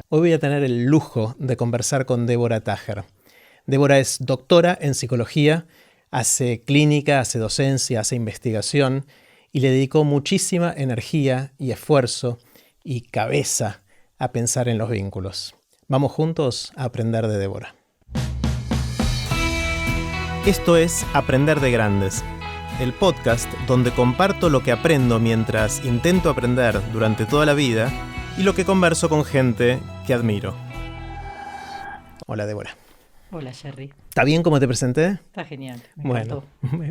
Hoy voy a tener el lujo de conversar con Débora Tájer. Débora es doctora en psicología, hace clínica, hace docencia, hace investigación y le dedicó muchísima energía y esfuerzo y cabeza a pensar en los vínculos. Vamos juntos a aprender de Débora. Esto es Aprender de Grandes, el podcast donde comparto lo que aprendo mientras intento aprender durante toda la vida y lo que converso con gente que admiro. Hola, Débora. Hola, Jerry. ¿Está bien como te presenté? Está genial. Bueno,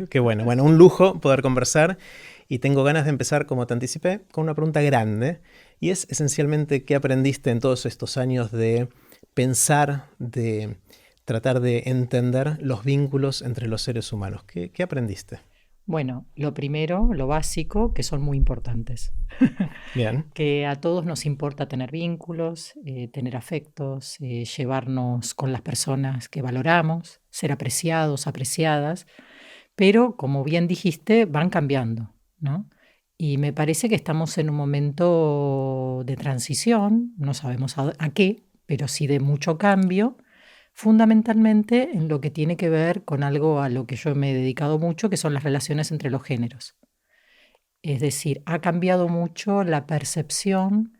qué bueno. Bueno, un lujo poder conversar y tengo ganas de empezar, como te anticipé, con una pregunta grande y es esencialmente qué aprendiste en todos estos años de pensar, de tratar de entender los vínculos entre los seres humanos. ¿Qué aprendiste? Bueno, lo primero, lo básico, que son muy importantes. Bien. Que a todos nos importa tener vínculos, tener afectos, llevarnos con las personas que valoramos, ser apreciados, apreciadas, pero como bien dijiste, van cambiando, ¿no? Y me parece que estamos en un momento de transición, no sabemos a qué, pero sí de mucho cambio, fundamentalmente en lo que tiene que ver con algo a lo que yo me he dedicado mucho, que son las relaciones entre los géneros. Es decir, ha cambiado mucho la percepción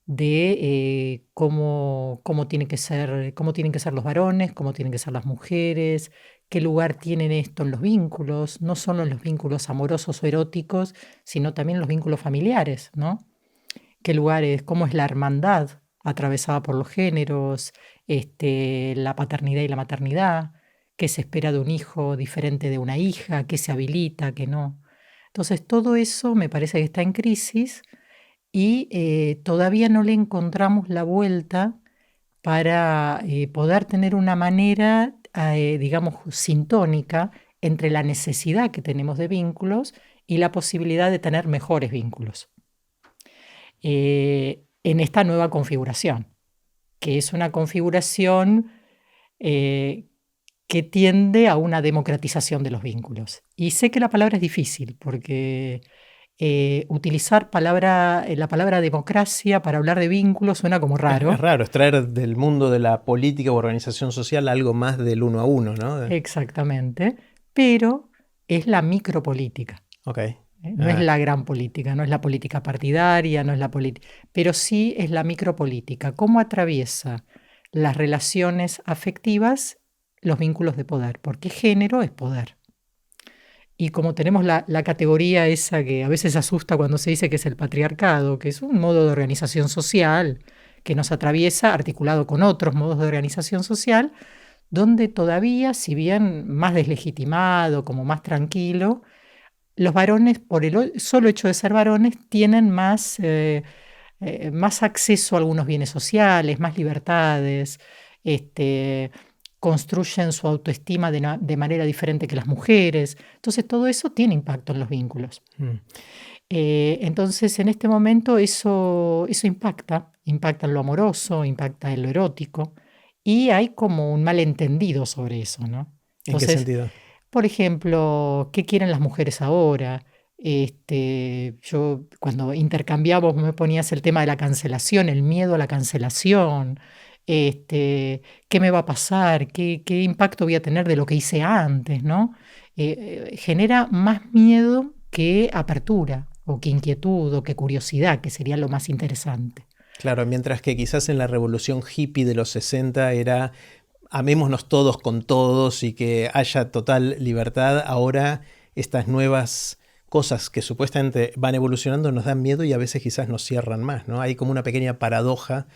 de cómo tienen que ser los varones, cómo tienen que ser las mujeres, qué lugar tienen esto en los vínculos, no solo en los vínculos amorosos o eróticos, sino también en los vínculos familiares, ¿no? Qué lugares, cómo es la hermandad atravesada por los géneros, la paternidad y la maternidad, qué se espera de un hijo diferente de una hija, qué se habilita, qué no. Entonces, todo eso me parece que está en crisis y todavía no le encontramos la vuelta para poder tener una manera, digamos, sintónica entre la necesidad que tenemos de vínculos y la posibilidad de tener mejores vínculos en esta nueva configuración, que es una configuración que tiende a una democratización de los vínculos. Y sé que la palabra es difícil, porque utilizar la palabra democracia para hablar de vínculos suena como raro. Es raro, es traer del mundo de la política o organización social algo más del uno a uno, ¿no? Exactamente, pero es la micropolítica. Ok. No es la gran política, no es la política partidaria, no es la política, pero sí es la micropolítica. ¿Cómo atraviesa las relaciones afectivas los vínculos de poder? Porque género es poder. Y como tenemos la categoría esa que a veces asusta cuando se dice que es el patriarcado, que es un modo de organización social que nos atraviesa articulado con otros modos de organización social, donde todavía, si bien más deslegitimado, como más tranquilo, los varones, por el solo hecho de ser varones, tienen más acceso a algunos bienes sociales, más libertades, construyen su autoestima de manera diferente que las mujeres. Entonces, todo eso tiene impacto en los vínculos. Entonces, en este momento eso impacta en lo amoroso, impacta en lo erótico, y hay como un malentendido sobre eso, ¿no? Entonces, ¿en qué sentido? Por ejemplo, ¿qué quieren las mujeres ahora? Yo cuando intercambiamos me ponías el tema de la cancelación, el miedo a la cancelación, ¿qué me va a pasar? ¿Qué impacto voy a tener de lo que hice antes, ¿no? Genera más miedo que apertura, o que inquietud, o que curiosidad, que sería lo más interesante. Claro, mientras que quizás en la revolución hippie de los 60 era amémonos todos con todos y que haya total libertad, ahora estas nuevas cosas que supuestamente van evolucionando nos dan miedo y a veces quizás nos cierran más, ¿no? Hay como una pequeña paradoja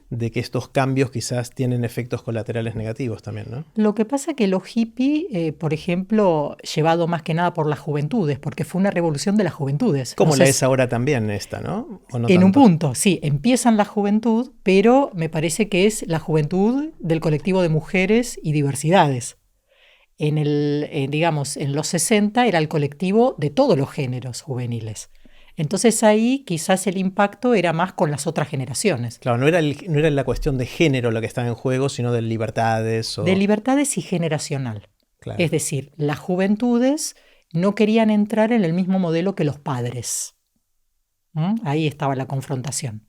de que estos cambios quizás tienen efectos colaterales negativos también, ¿no? Lo que pasa es que los hippies, por ejemplo, llevado más que nada por las juventudes, porque fue una revolución de las juventudes. Como la es ahora también esta, ¿no? ¿O no en tanto? Un punto, sí, empiezan la juventud, pero me parece que es la juventud del colectivo de mujeres y diversidades. Digamos, en los 60 era el colectivo de todos los géneros juveniles. Entonces ahí quizás el impacto era más con las otras generaciones. Claro, no era la cuestión de género lo que estaba en juego, sino de libertades. De libertades y generacional. Claro. Es decir, las juventudes no querían entrar en el mismo modelo que los padres. Ahí estaba la confrontación.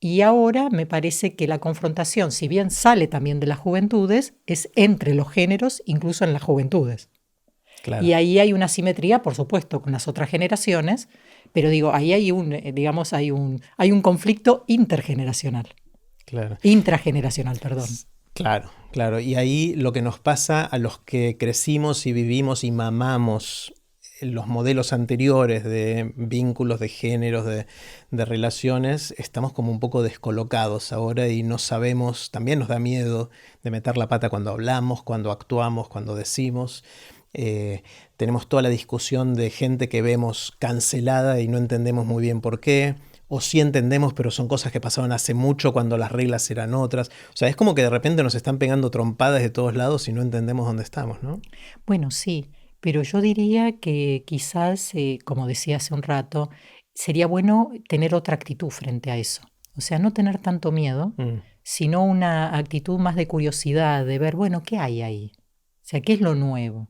Y ahora me parece que la confrontación, si bien sale también de las juventudes, es entre los géneros, incluso en las juventudes. Claro. Y ahí hay una simetría, por supuesto, con las otras generaciones, pero digo, ahí hay hay un conflicto intergeneracional. Claro. Intrageneracional, perdón. Claro, claro. Y ahí lo que nos pasa a los que crecimos y vivimos y mamamos los modelos anteriores de vínculos, de géneros, de relaciones, estamos como un poco descolocados ahora y no sabemos, también nos da miedo de meter la pata cuando hablamos, cuando actuamos, cuando decimos. Tenemos toda la discusión de gente que vemos cancelada y no entendemos muy bien por qué. O sí entendemos, pero son cosas que pasaron hace mucho cuando las reglas eran otras. O sea, es como que de repente nos están pegando trompadas de todos lados y no entendemos dónde estamos, ¿no? Bueno, sí, pero yo diría que quizás, como decía hace un rato, sería bueno tener otra actitud frente a eso. O sea, no tener tanto miedo, sino una actitud más de curiosidad, de ver, bueno, ¿qué hay ahí? O sea, ¿qué es lo nuevo?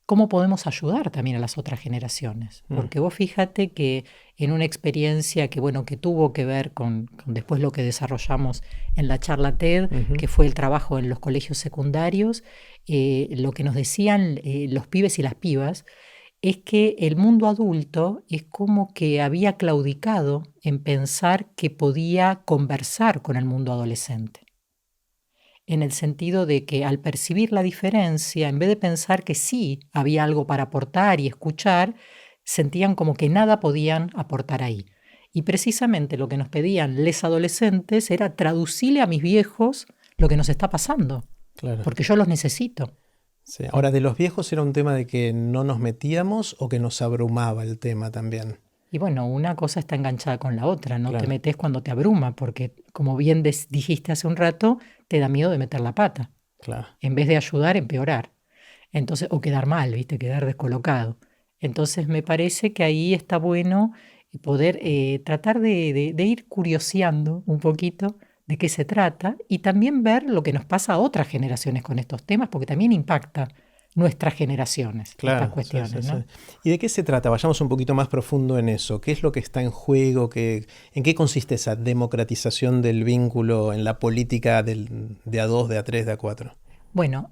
¿Cómo podemos ayudar también a las otras generaciones? Porque vos fíjate que en una experiencia que, bueno, que tuvo que ver con después lo que desarrollamos en la charla TED, que fue el trabajo en los colegios secundarios, lo que nos decían los pibes y las pibas es que el mundo adulto es como que había claudicado en pensar que podía conversar con el mundo adolescente. En el sentido de que al percibir la diferencia, en vez de pensar que sí había algo para aportar y escuchar, sentían como que nada podían aportar ahí. Y precisamente lo que nos pedían les adolescentes era traducirle a mis viejos lo que nos está pasando, Claro. porque yo los necesito. Sí. Ahora, de los viejos era un tema de que no nos metíamos o que nos abrumaba el tema también. Y bueno, una cosa está enganchada con la otra, no Claro. te metes cuando te abruma, porque como bien dijiste hace un rato, te da miedo de meter la pata. Claro. En vez de ayudar, empeorar. Entonces, o quedar mal, ¿viste? Quedar descolocado. Entonces me parece que ahí está bueno poder tratar de ir curioseando un poquito de qué se trata y también ver lo que nos pasa a otras generaciones con estos temas, porque también impacta nuestras generaciones, estas cuestiones, sí, ¿no? sí. ¿Y de qué se trata? Vayamos un poquito más profundo en eso. ¿Qué es lo que está en juego? ¿En qué consiste esa democratización del vínculo en la política de A2, de A3, de A4? Bueno,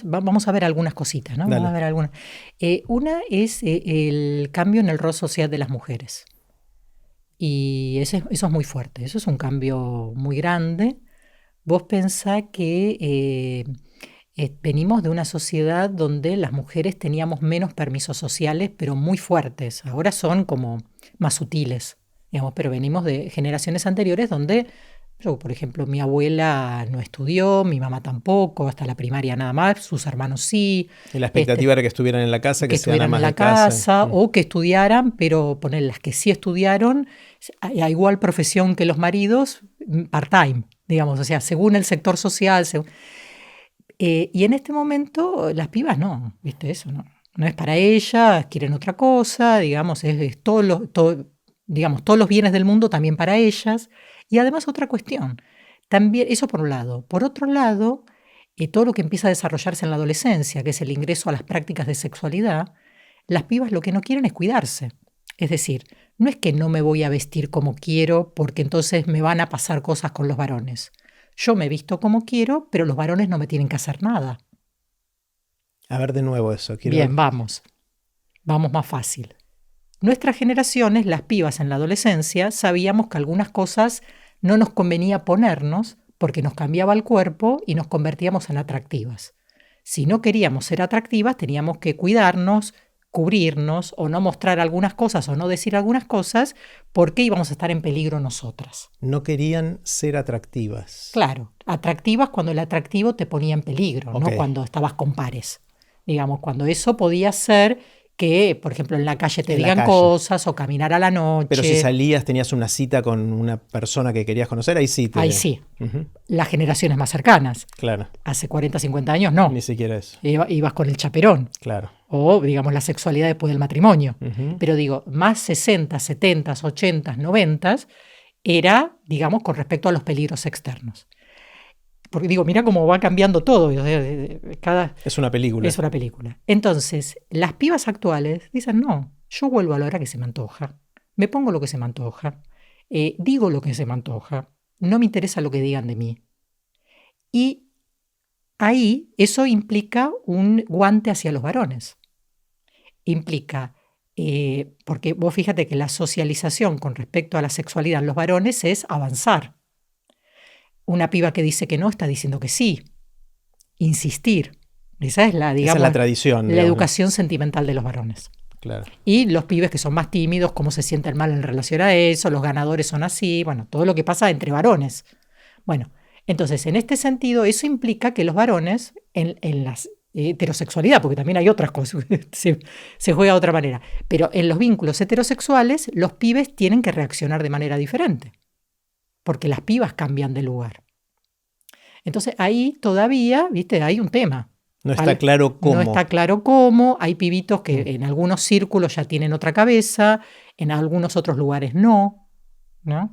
vamos a ver algunas cositas, ¿no? Dale. Vamos a ver algunas. Una es el cambio en el rol social de las mujeres. Y eso es muy fuerte, eso es un cambio muy grande. Vos pensás que venimos de una sociedad donde las mujeres teníamos menos permisos sociales, pero muy fuertes. Ahora son como más sutiles, digamos, pero venimos de generaciones anteriores donde yo, por ejemplo, mi abuela no estudió, mi mamá tampoco, hasta la primaria nada más, sus hermanos sí. Y la expectativa era que estuvieran en la casa, que sean estuvieran amas en la de casa. casa o que estudiaran, pero poner las que sí estudiaron, a igual profesión que los maridos, part-time, digamos, o sea, según el sector social. Y en este momento las pibas no, ¿viste? Eso no es para ellas, quieren otra cosa, digamos, es digamos, todos los bienes del mundo también para ellas. Y además otra cuestión, también, eso por un lado. Por otro lado, todo lo que empieza a desarrollarse en la adolescencia, que es el ingreso a las prácticas de sexualidad, las pibas lo que no quieren es cuidarse. Es decir, no es que no me voy a vestir como quiero porque entonces me van a pasar cosas con los varones. Yo me visto como quiero, pero los varones no me tienen que hacer nada. A ver de nuevo eso. Bien, vamos más fácil. Nuestras generaciones, las pibas en la adolescencia, sabíamos que algunas cosas no nos convenía ponernos porque nos cambiaba el cuerpo y nos convertíamos en atractivas. Si no queríamos ser atractivas, teníamos que cuidarnos, cubrirnos o no mostrar algunas cosas o no decir algunas cosas porque íbamos a estar en peligro nosotras. No querían ser atractivas. Claro, atractivas cuando el atractivo te ponía en peligro, Okay. no cuando estabas con pares. Digamos, cuando eso podía ser que, por ejemplo, en la calle te digan cosas o caminar a la noche. Pero si salías, tenías una cita con una persona que querías conocer, ahí sí. Ahí sí. Las generaciones más cercanas. Claro. Hace 40, 50 años no. Ni siquiera eso. Ibas con el chaperón. Claro. O, digamos, la sexualidad después del matrimonio. Pero digo, más 60, 70, 80, 90 era, digamos, con respecto a los peligros externos. Porque digo, mira cómo va cambiando todo. Es una película. Es una película. Entonces, las pibas actuales dicen, no, yo vuelvo a la hora que se me antoja. me pongo lo que se me antoja, digo lo que se me antoja, no me interesa lo que digan de mí. Y ahí eso implica un guante hacia los varones. Implica, porque vos fíjate que la socialización con respecto a la sexualidad en los varones es avanzar. Una piba que dice que no está diciendo que sí. Insistir. Esa es la, digamos, esa es la tradición, la educación sentimental de los varones. Claro. Y los pibes que son más tímidos, cómo se sienten mal en relación a eso, los ganadores son así, bueno, todo lo que pasa entre varones. Bueno, entonces, en este sentido, eso implica que los varones, en la heterosexualidad, porque también hay otras cosas, se juega de otra manera, pero en los vínculos heterosexuales, los pibes tienen que reaccionar de manera diferente, porque las pibas cambian de lugar. Entonces, ahí todavía, viste, hay un tema. No está claro cómo. No está claro cómo. Hay pibitos que en algunos círculos ya tienen otra cabeza, en algunos otros lugares no, ¿no?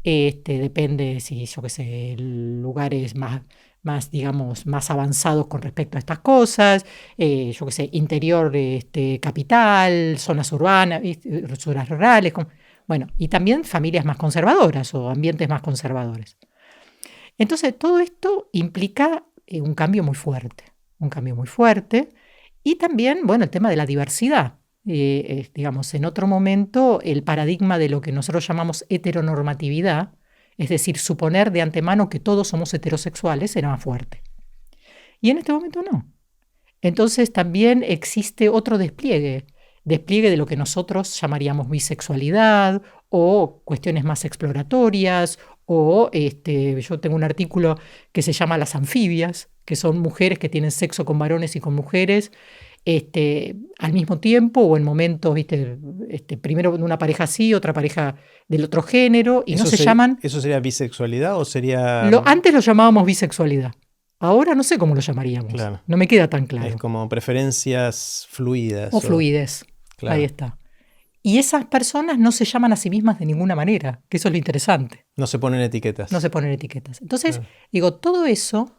Depende si, yo qué sé, lugares más, digamos, más avanzados con respecto a estas cosas, yo qué sé, interior, capital, zonas urbanas, zonas rurales, bueno, y también familias más conservadoras o ambientes más conservadores. Entonces, todo esto implica un cambio muy fuerte. Y también, bueno, el tema de la diversidad. Digamos, en otro momento, el paradigma de lo que nosotros llamamos heteronormatividad, es decir, suponer de antemano que todos somos heterosexuales, era más fuerte. Y en este momento no. Entonces también existe otro despliegue de lo que nosotros llamaríamos bisexualidad o cuestiones más exploratorias, o yo tengo un artículo que se llama Las anfibias, que son mujeres que tienen sexo con varones y con mujeres al mismo tiempo o en momentos, primero una pareja así, otra pareja del otro género, y no se llaman... ¿Eso sería bisexualidad o sería...? Antes lo llamábamos bisexualidad. Ahora no sé cómo lo llamaríamos. Claro. No me queda tan claro. Es como preferencias fluidas. O fluidez. Claro. Ahí está. Y esas personas no se llaman a sí mismas de ninguna manera, que eso es lo interesante. No se ponen etiquetas. Entonces, digo, todo eso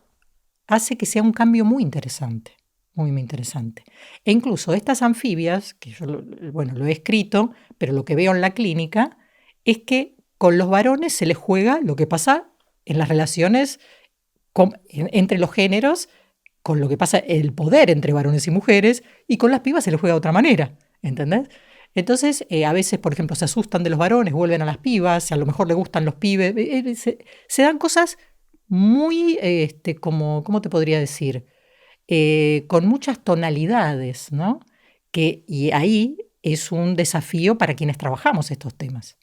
hace que sea un cambio muy interesante, muy, muy interesante. E incluso estas anfibias, que yo lo he escrito, pero lo que veo en la clínica es que con los varones se les juega lo que pasa en las relaciones entre los géneros, con lo que pasa el poder entre varones y mujeres, y con las pibas se les juega de otra manera, ¿entendés? Entonces, a veces, por ejemplo, se asustan de los varones, vuelven a las pibas, a lo mejor le gustan los pibes, se dan cosas muy, ¿cómo te podría decir? Con muchas tonalidades, ¿no? Y ahí es un desafío para quienes trabajamos estos temas,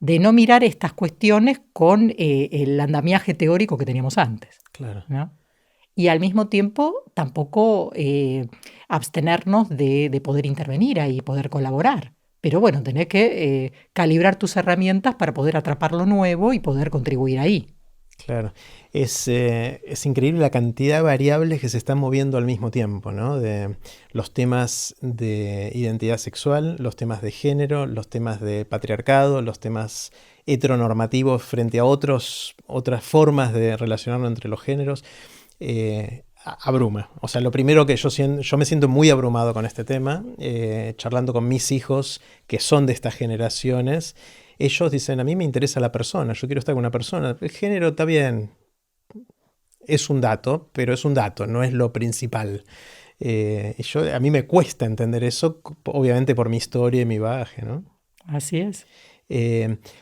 de no mirar estas cuestiones con el andamiaje teórico que teníamos antes. Claro. ¿No? Y al mismo tiempo tampoco abstenernos de poder intervenir ahí, poder colaborar. Pero bueno, tenés que calibrar tus herramientas para poder atrapar lo nuevo y poder contribuir ahí. Claro. Es increíble la cantidad de variables que se están moviendo al mismo tiempo, ¿no? De los temas de identidad sexual, los temas de género, los temas de patriarcado, los temas heteronormativos frente a otras formas de relacionarnos entre los géneros. Abruma. O sea, lo primero que yo me siento muy abrumado con este tema, charlando con mis hijos que son de estas generaciones. Ellos dicen, a mí me interesa la persona, yo quiero estar con una persona. El género está bien, es un dato, pero es un dato, no es lo principal. A mí me cuesta entender eso, obviamente por mi historia y mi bagaje, ¿no? Así es.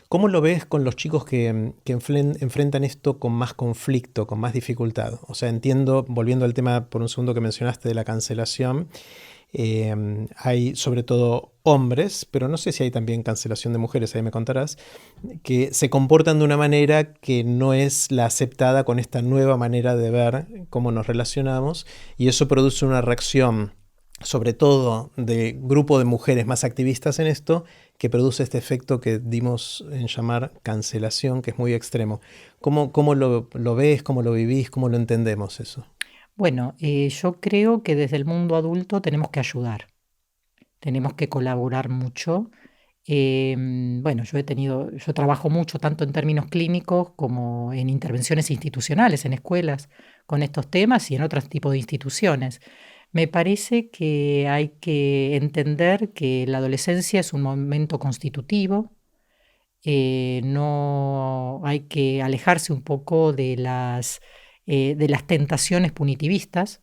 ¿Cómo lo ves con los chicos que enfrentan esto con más conflicto, con más dificultad? O sea, entiendo, volviendo al tema por un segundo que mencionaste de la cancelación, hay sobre todo hombres, pero no sé si hay también cancelación de mujeres, ahí me contarás, que se comportan de una manera que no es la aceptada con esta nueva manera de ver cómo nos relacionamos, y eso produce una reacción, sobre todo de grupo de mujeres más activistas en esto, que produce este efecto que dimos en llamar cancelación, que es muy extremo. ¿Cómo lo ves, cómo lo vivís, cómo lo entendemos eso? Bueno, yo creo que desde el mundo adulto tenemos que ayudar, tenemos que colaborar mucho. Bueno, yo trabajo mucho tanto en términos clínicos como en intervenciones institucionales, en escuelas, con estos temas y en otros tipos de instituciones. Me parece que hay que entender que la adolescencia es un momento constitutivo. No hay que alejarse un poco de las tentaciones punitivistas,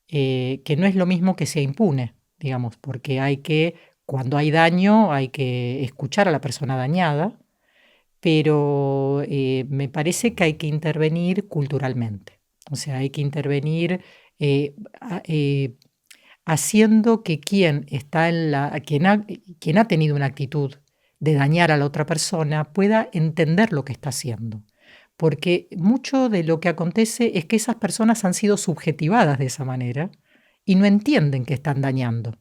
que no es lo mismo que sea impune, digamos, porque cuando hay daño, hay que escuchar a la persona dañada, pero me parece que hay que intervenir culturalmente. O sea, hay que intervenir eh, a- eh, haciendo que quien ha tenido una actitud de dañar a la otra persona pueda entender lo que está haciendo. Porque mucho de lo que acontece es que esas personas han sido subjetivadas de esa manera y no entienden que están dañando.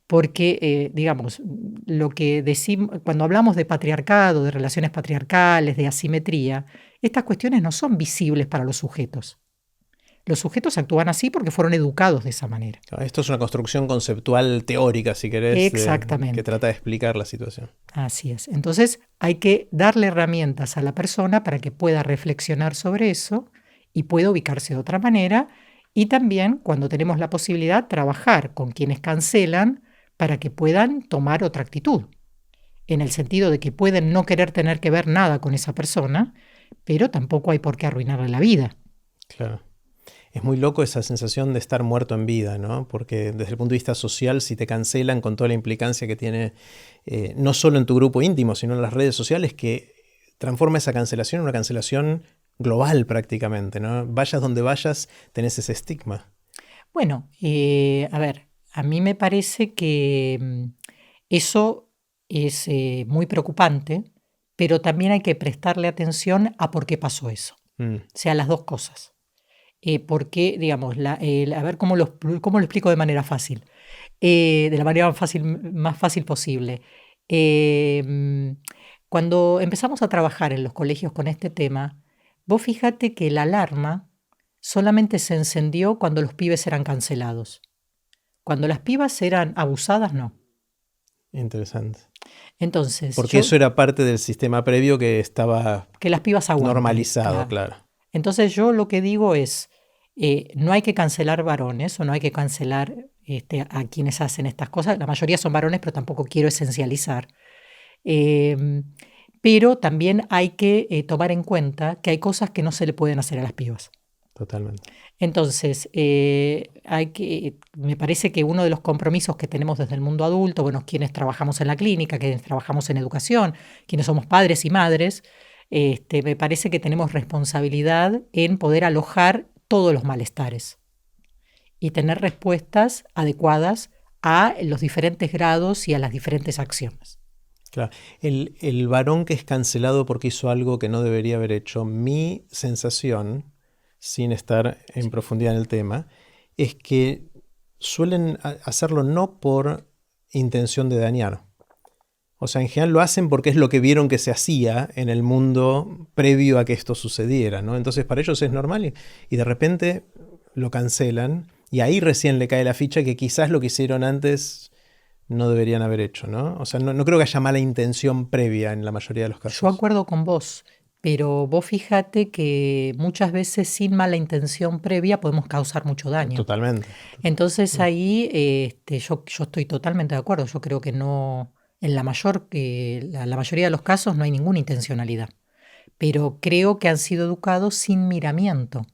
Porque, digamos, lo que decimos, cuando hablamos de patriarcado, de relaciones patriarcales, de asimetría, estas cuestiones no son visibles para los sujetos. Los sujetos actúan así porque fueron educados de esa manera. Esto es una construcción conceptual teórica, si querés, que Exactamente. trata de explicar la situación. Así es. Entonces hay que darle herramientas a la persona para que pueda reflexionar sobre eso y pueda ubicarse de otra manera. Y también, cuando tenemos la posibilidad, trabajar con quienes cancelan para que puedan tomar otra actitud. En el sentido de que pueden no querer tener que ver nada con esa persona, pero tampoco hay por qué arruinarle la vida. Claro. Es muy loco esa sensación de estar muerto en vida, ¿no? Porque desde el punto de vista social, si te cancelan con toda la implicancia que tiene, no solo en tu grupo íntimo, sino en las redes sociales, que transforma esa cancelación en una cancelación global prácticamente, ¿no? Vayas donde vayas, tenés ese estigma. Bueno, a ver, a mí me parece que eso es muy preocupante, pero también hay que prestarle atención a por qué pasó eso. Mm, O sea, las dos cosas. Porque, digamos, a ver cómo lo explico de manera fácil, de la manera más fácil posible. Eh, Cuando empezamos a trabajar en los colegios con este tema, vos fíjate que la alarma solamente se encendió cuando los pibes eran cancelados. Cuando las pibas eran abusadas, no. interesante. Entonces, Porque eso era parte del sistema previo que estaba que las pibas aguanten, normalizado, claro. claro. Entonces yo lo que digo es, no hay que cancelar varones o no hay que cancelar a quienes hacen estas cosas. La mayoría son varones, pero tampoco quiero esencializar. Eh, pero también hay que tomar en cuenta que hay cosas que no se le pueden hacer a las pibas. Totalmente. Entonces, me parece que uno de los compromisos que tenemos desde el mundo adulto, bueno, quienes trabajamos en la clínica, quienes trabajamos en educación, quienes somos padres y madres, me parece que tenemos responsabilidad en poder alojar todos los malestares y tener respuestas adecuadas a los diferentes grados y a las diferentes acciones. Claro. El varón que es cancelado porque hizo algo que no debería haber hecho, mi sensación, sin estar en profundidad en el tema, es que suelen hacerlo no por intención de dañar. O sea, en general lo hacen porque es lo que vieron que se hacía en el mundo previo a que esto sucediera, ¿no? Entonces para ellos es normal y de repente lo cancelan y ahí recién le cae la ficha que quizás lo que hicieron antes no deberían haber hecho, ¿no? O sea, no creo que haya mala intención previa en la mayoría de los Yo casos. acuerdo con vos, pero vos fíjate que muchas veces sin mala intención previa podemos causar mucho daño. Totalmente. Entonces ahí yo estoy totalmente de acuerdo. Yo creo que no, en la mayoría de los casos no hay ninguna intencionalidad. Pero creo que han sido educados sin miramiento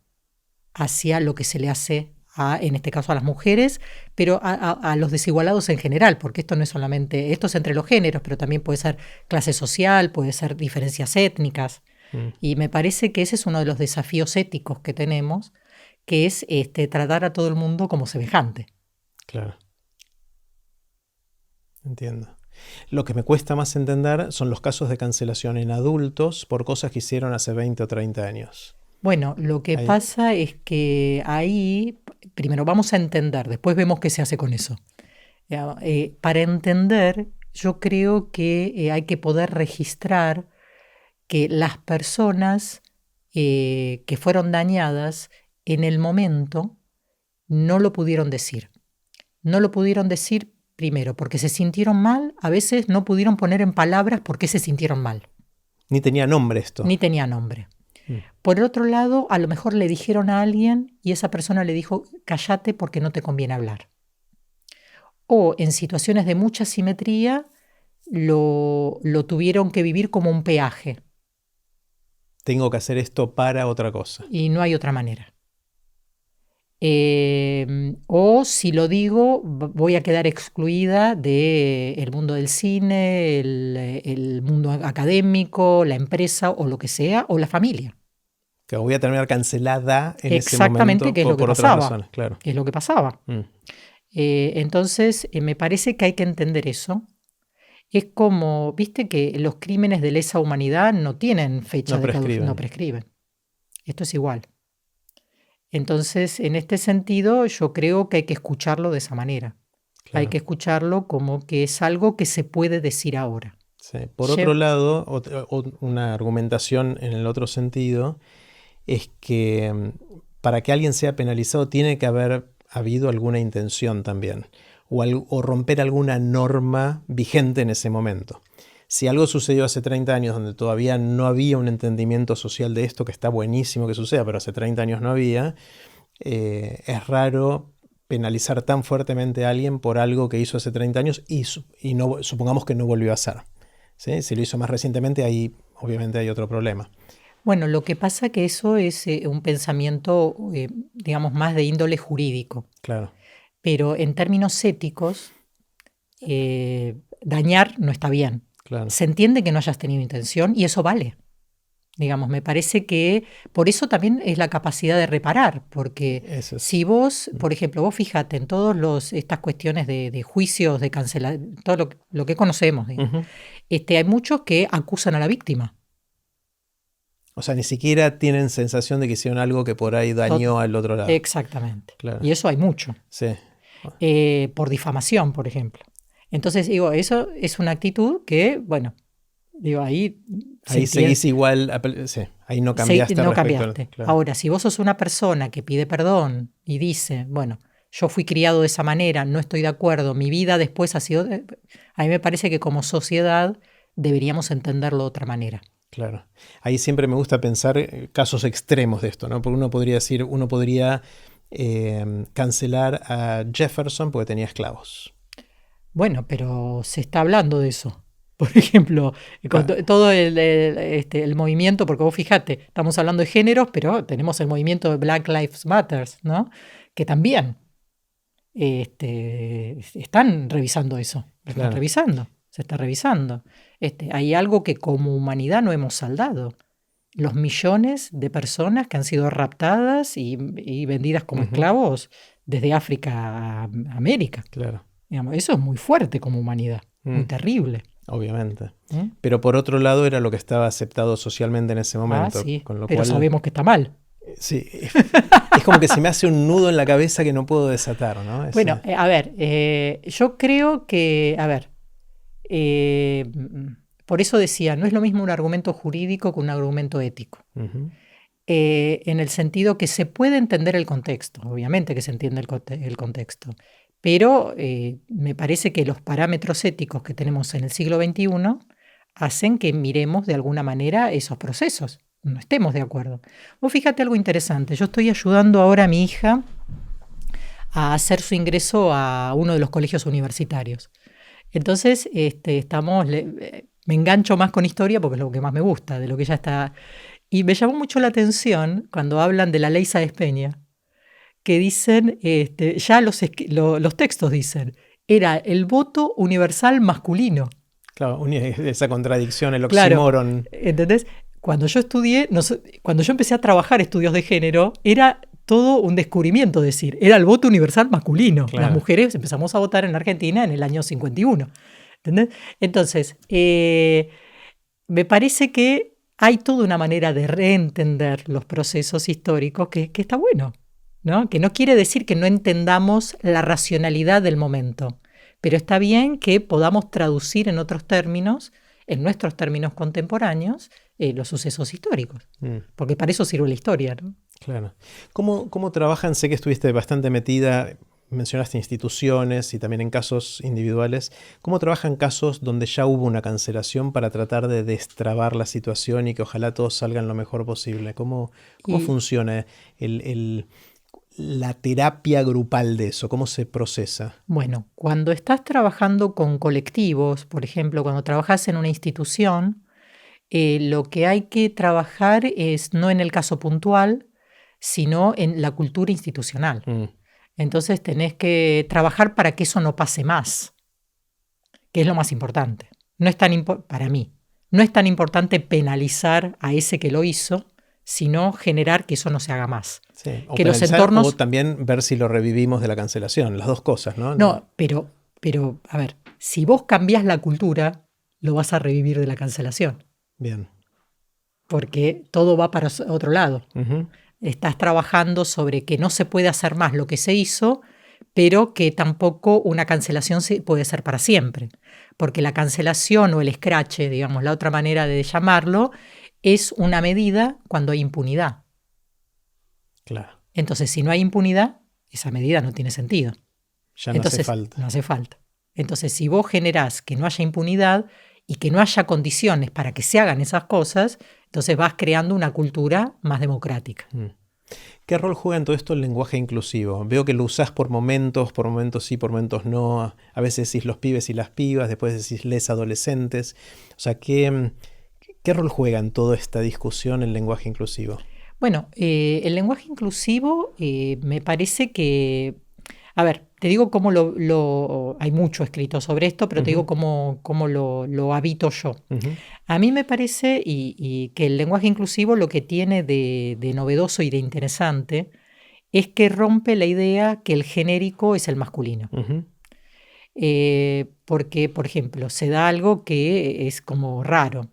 hacia lo que se le hace en este caso a las mujeres, pero a los desigualados en general, porque esto no es solamente, esto es entre los géneros, pero también puede ser clase social, puede ser diferencias étnicas. Y me parece que ese es uno de los desafíos éticos que tenemos, que es tratar a todo el mundo como semejante. Claro. Entiendo. Lo que me cuesta más entender son los casos de cancelación en adultos por cosas que hicieron hace 20 o 30 años. Bueno, lo que Ahí- pasa es que ahí, primero vamos a entender, después vemos qué se hace con eso. Para entender, yo creo que hay que poder registrar que las personas que fueron dañadas en el momento no lo pudieron decir. No lo pudieron decir primero porque se sintieron mal, a veces no pudieron poner en palabras por qué se sintieron mal. Ni tenía nombre esto. Ni tenía nombre. Por el otro lado, a lo mejor le dijeron a alguien y esa persona le dijo, cállate porque no te conviene hablar. O en situaciones de mucha simetría, lo tuvieron que vivir como un peaje. Tengo que hacer esto para otra cosa. Y no hay otra manera. O si lo digo, voy a quedar excluida del mundo del cine, el mundo académico, la empresa o lo que sea, o la familia. Que voy a terminar cancelada en Exactamente, ese momento que es lo que por otras pasaba. razones, claro. Que es lo que pasaba. Entonces, me parece que hay que entender eso. Es como, viste que los crímenes de lesa humanidad no tienen fecha de caducidad, no prescriben. Esto es igual. Entonces, en este sentido, yo creo que hay que escucharlo de esa manera. Claro. Hay que escucharlo como que es algo que se puede decir ahora. Sí. Por otro lado, una argumentación en el otro sentido es que para que alguien sea penalizado tiene que haber habido alguna intención también, o romper alguna norma vigente en ese momento. Si algo sucedió hace 30 años donde todavía no había un entendimiento social de esto, que está buenísimo que suceda, pero hace 30 años no había, es raro penalizar tan fuertemente a alguien por algo que hizo hace 30 años y no, supongamos que no volvió a hacer. ¿Sí? Si lo hizo más recientemente, ahí obviamente hay otro problema. Bueno, lo que pasa que eso es un pensamiento, digamos, más de índole jurídico. Claro. Pero en términos éticos, dañar no está bien. Claro. Se entiende que no hayas tenido intención y eso vale. Digamos, me parece que por eso también es la capacidad de reparar, porque si vos, por ejemplo, vos fíjate en todas estas cuestiones de juicios, de cancelación, todo lo que conocemos, hay muchos que acusan a la víctima. O sea, ni siquiera tienen sensación de que hicieron algo que por ahí dañó al otro lado. Exactamente. Claro. Y eso hay mucho. Sí. Por difamación, por ejemplo. Entonces, digo, eso es una actitud que, bueno, digo, ahí seguís igual, sí, ahí no cambiaste. No cambiaste. Claro. Ahora, si vos sos una persona que pide perdón y dice, bueno, yo fui criado de esa manera, no estoy de acuerdo, mi vida después ha sido... A mí me parece que como sociedad deberíamos entenderlo de otra manera. Claro. Ahí siempre me gusta pensar casos extremos de esto, ¿no? Porque uno podría cancelar a Jefferson porque tenía esclavos. Bueno, pero se está hablando de eso. Por ejemplo, con todo el movimiento, porque vos fíjate, estamos hablando de géneros, pero tenemos el movimiento de Black Lives Matter, ¿no? Que también están revisando eso. Claro. Se está revisando. Hay algo que como humanidad no hemos saldado. Los millones de personas que han sido raptadas y vendidas como esclavos desde África a América. Claro. Digamos, eso es muy fuerte como humanidad, muy terrible. Obviamente. Pero por otro lado era lo que estaba aceptado socialmente en ese momento. Sí, con lo pero cual, sabemos que está mal. Sí, es como que se me hace un nudo en la cabeza que no puedo desatar, ¿no? Bueno, a ver, yo creo que, por eso decía, no es lo mismo un argumento jurídico que un argumento ético. En el sentido que se puede entender el contexto, obviamente que se entiende el contexto, pero me parece que los parámetros éticos que tenemos en el siglo XXI hacen que miremos de alguna manera esos procesos, no estemos de acuerdo. Vos fíjate algo interesante, yo estoy ayudando ahora a mi hija a hacer su ingreso a uno de los colegios universitarios. Entonces, me engancho más con historia porque es lo que más me gusta, de lo que ella está... Y me llamó mucho la atención cuando hablan de la ley Sáenz Peña, que dicen, ya los textos dicen, era el voto universal masculino. Claro, esa contradicción, el oxímoron. Claro, ¿entendés? Cuando yo cuando yo empecé a trabajar estudios de género, era todo un descubrimiento, decir, era el voto universal masculino. Claro. Las mujeres empezamos a votar en Argentina en el año 51. ¿Entendés? Entonces, me parece que hay toda una manera de reentender los procesos históricos que está bueno, ¿no? Que no quiere decir que no entendamos la racionalidad del momento, pero está bien que podamos traducir en otros términos, en nuestros términos contemporáneos, los sucesos históricos, porque para eso sirve la historia, ¿no? Claro. ¿Cómo trabajan? Sé que estuviste bastante metida mencionaste instituciones y también en casos individuales. ¿Cómo trabajan casos donde ya hubo una cancelación para tratar de destrabar la situación y que ojalá todos salgan lo mejor posible? ¿Cómo Y funciona la terapia grupal de eso? ¿Cómo se procesa? bueno, cuando estás trabajando con colectivos, por ejemplo, cuando trabajas en una institución, lo que hay que trabajar es no en el caso puntual, sino en la cultura institucional. Mm, Entonces tenés que trabajar para que eso no pase más, que es lo más importante. No es para mí, no es tan importante penalizar a ese que lo hizo, sino generar que eso no se haga más. sí. O Que los penalizar o entornos... también ver si lo revivimos de la cancelación. Las dos cosas, ¿no? No, pero, a ver, si vos cambiás la cultura, lo vas a revivir de la cancelación, Bien. porque todo va para otro lado. Ujú. Estás trabajando sobre que no se puede hacer más lo que se hizo, pero que tampoco una cancelación puede ser para siempre. Porque la cancelación o el escrache, digamos, la otra manera de llamarlo, es una medida cuando hay impunidad. Claro. Entonces, si no hay impunidad, esa medida no tiene sentido. Ya no hace Entonces, falta. no hace falta. Entonces, si vos generás que no haya impunidad y que no haya condiciones para que se hagan esas cosas, entonces vas creando una cultura más democrática. Mm. ¿Qué rol juega en todo esto el lenguaje inclusivo? Veo que lo usás por momentos sí, por momentos no. A veces decís los pibes y las pibas, después decís les adolescentes. O sea, ¿qué rol juega en toda esta discusión el lenguaje inclusivo? Bueno, el lenguaje inclusivo me parece que, a ver, te digo cómo hay mucho escrito sobre esto, pero te digo cómo lo habito yo. Ujú. A mí me parece y que el lenguaje inclusivo lo que tiene de novedoso y de interesante es que rompe la idea que el genérico es el masculino. Ujú. Porque, por ejemplo, se da algo que es como raro.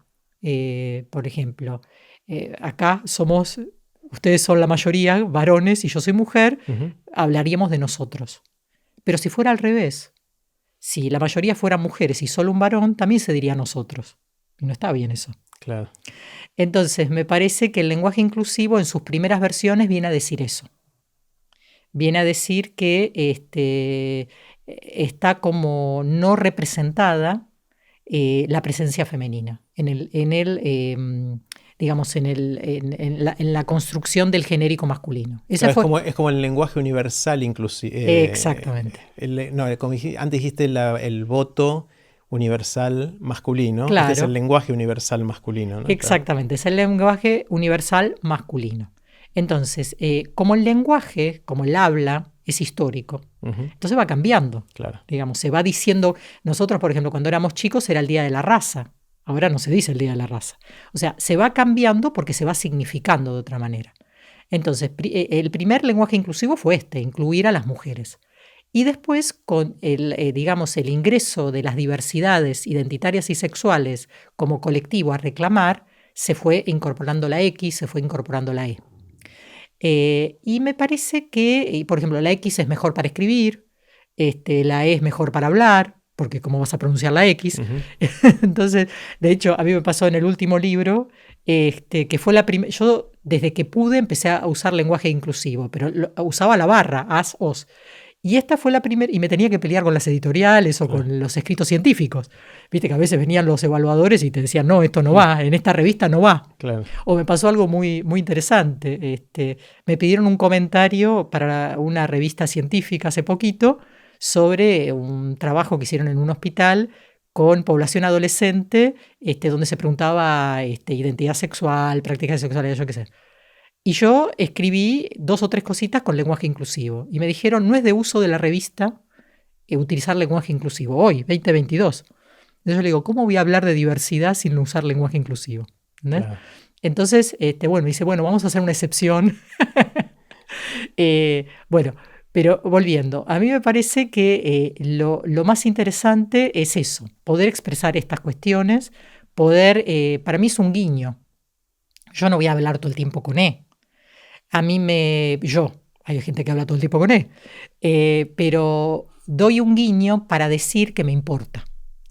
Por ejemplo, acá ustedes son la mayoría varones y yo soy mujer, Ujú. hablaríamos de nosotros. Pero si fuera al revés, si la mayoría fueran mujeres y solo un varón, también se diría nosotros. Y no está bien eso. Claro. Entonces, me parece que el lenguaje inclusivo en sus primeras versiones viene a decir eso. Viene a decir que está como no representada la presencia femenina digamos, en la construcción del genérico masculino. Esa Claro, fue es como el lenguaje universal inclusive. exactamente. No, antes dijiste el voto universal masculino. Este es el Claro, lenguaje universal masculino, ¿no? Claro. exactamente. Es el lenguaje universal masculino. Entonces, como el lenguaje, como el habla, es histórico, Ujú. entonces va cambiando. Claro. Digamos, se va diciendo, nosotros, por ejemplo, cuando éramos chicos era el Día de la Raza. Ahora no se dice el Día de la Raza. O sea, se va cambiando porque se va significando de otra manera. Entonces, el primer lenguaje inclusivo fue incluir a las mujeres. Y después, con digamos, el ingreso de las diversidades identitarias y sexuales como colectivo a reclamar, se fue incorporando la X, se fue incorporando la E. Y me parece que, por ejemplo, la X es mejor para escribir, la E es mejor para hablar, porque cómo vas a pronunciar la X. Ujú. Entonces, de hecho, a mí me pasó en el último libro, que fue la primera. Yo, desde que pude, empecé a usar lenguaje inclusivo, pero usaba la barra, as, os. Y esta fue la primera, y me tenía que pelear con las editoriales o con los escritos científicos. Viste que a veces venían los evaluadores y te decían, no, esto no va, en esta revista no va. Claro. O me pasó algo muy, muy interesante. Me pidieron un comentario para una revista científica hace poquito sobre un trabajo que hicieron en un hospital con población adolescente, donde se preguntaba identidad sexual, prácticas sexuales, yo qué sé. Y yo escribí 2 o 3 cositas con lenguaje inclusivo. Y me dijeron, no es de uso de la revista utilizar lenguaje inclusivo. Hoy, 2022. Entonces yo le digo, ¿cómo voy a hablar de diversidad sin usar lenguaje inclusivo? ¿No? Claro. Entonces, dice, bueno, vamos a hacer una excepción. Bueno, pero volviendo, a mí me parece que lo más interesante es eso, poder expresar estas cuestiones, para mí es un guiño. Yo no voy a hablar todo el tiempo con E. Hay gente que habla todo el tiempo con E, pero doy un guiño para decir que me importa.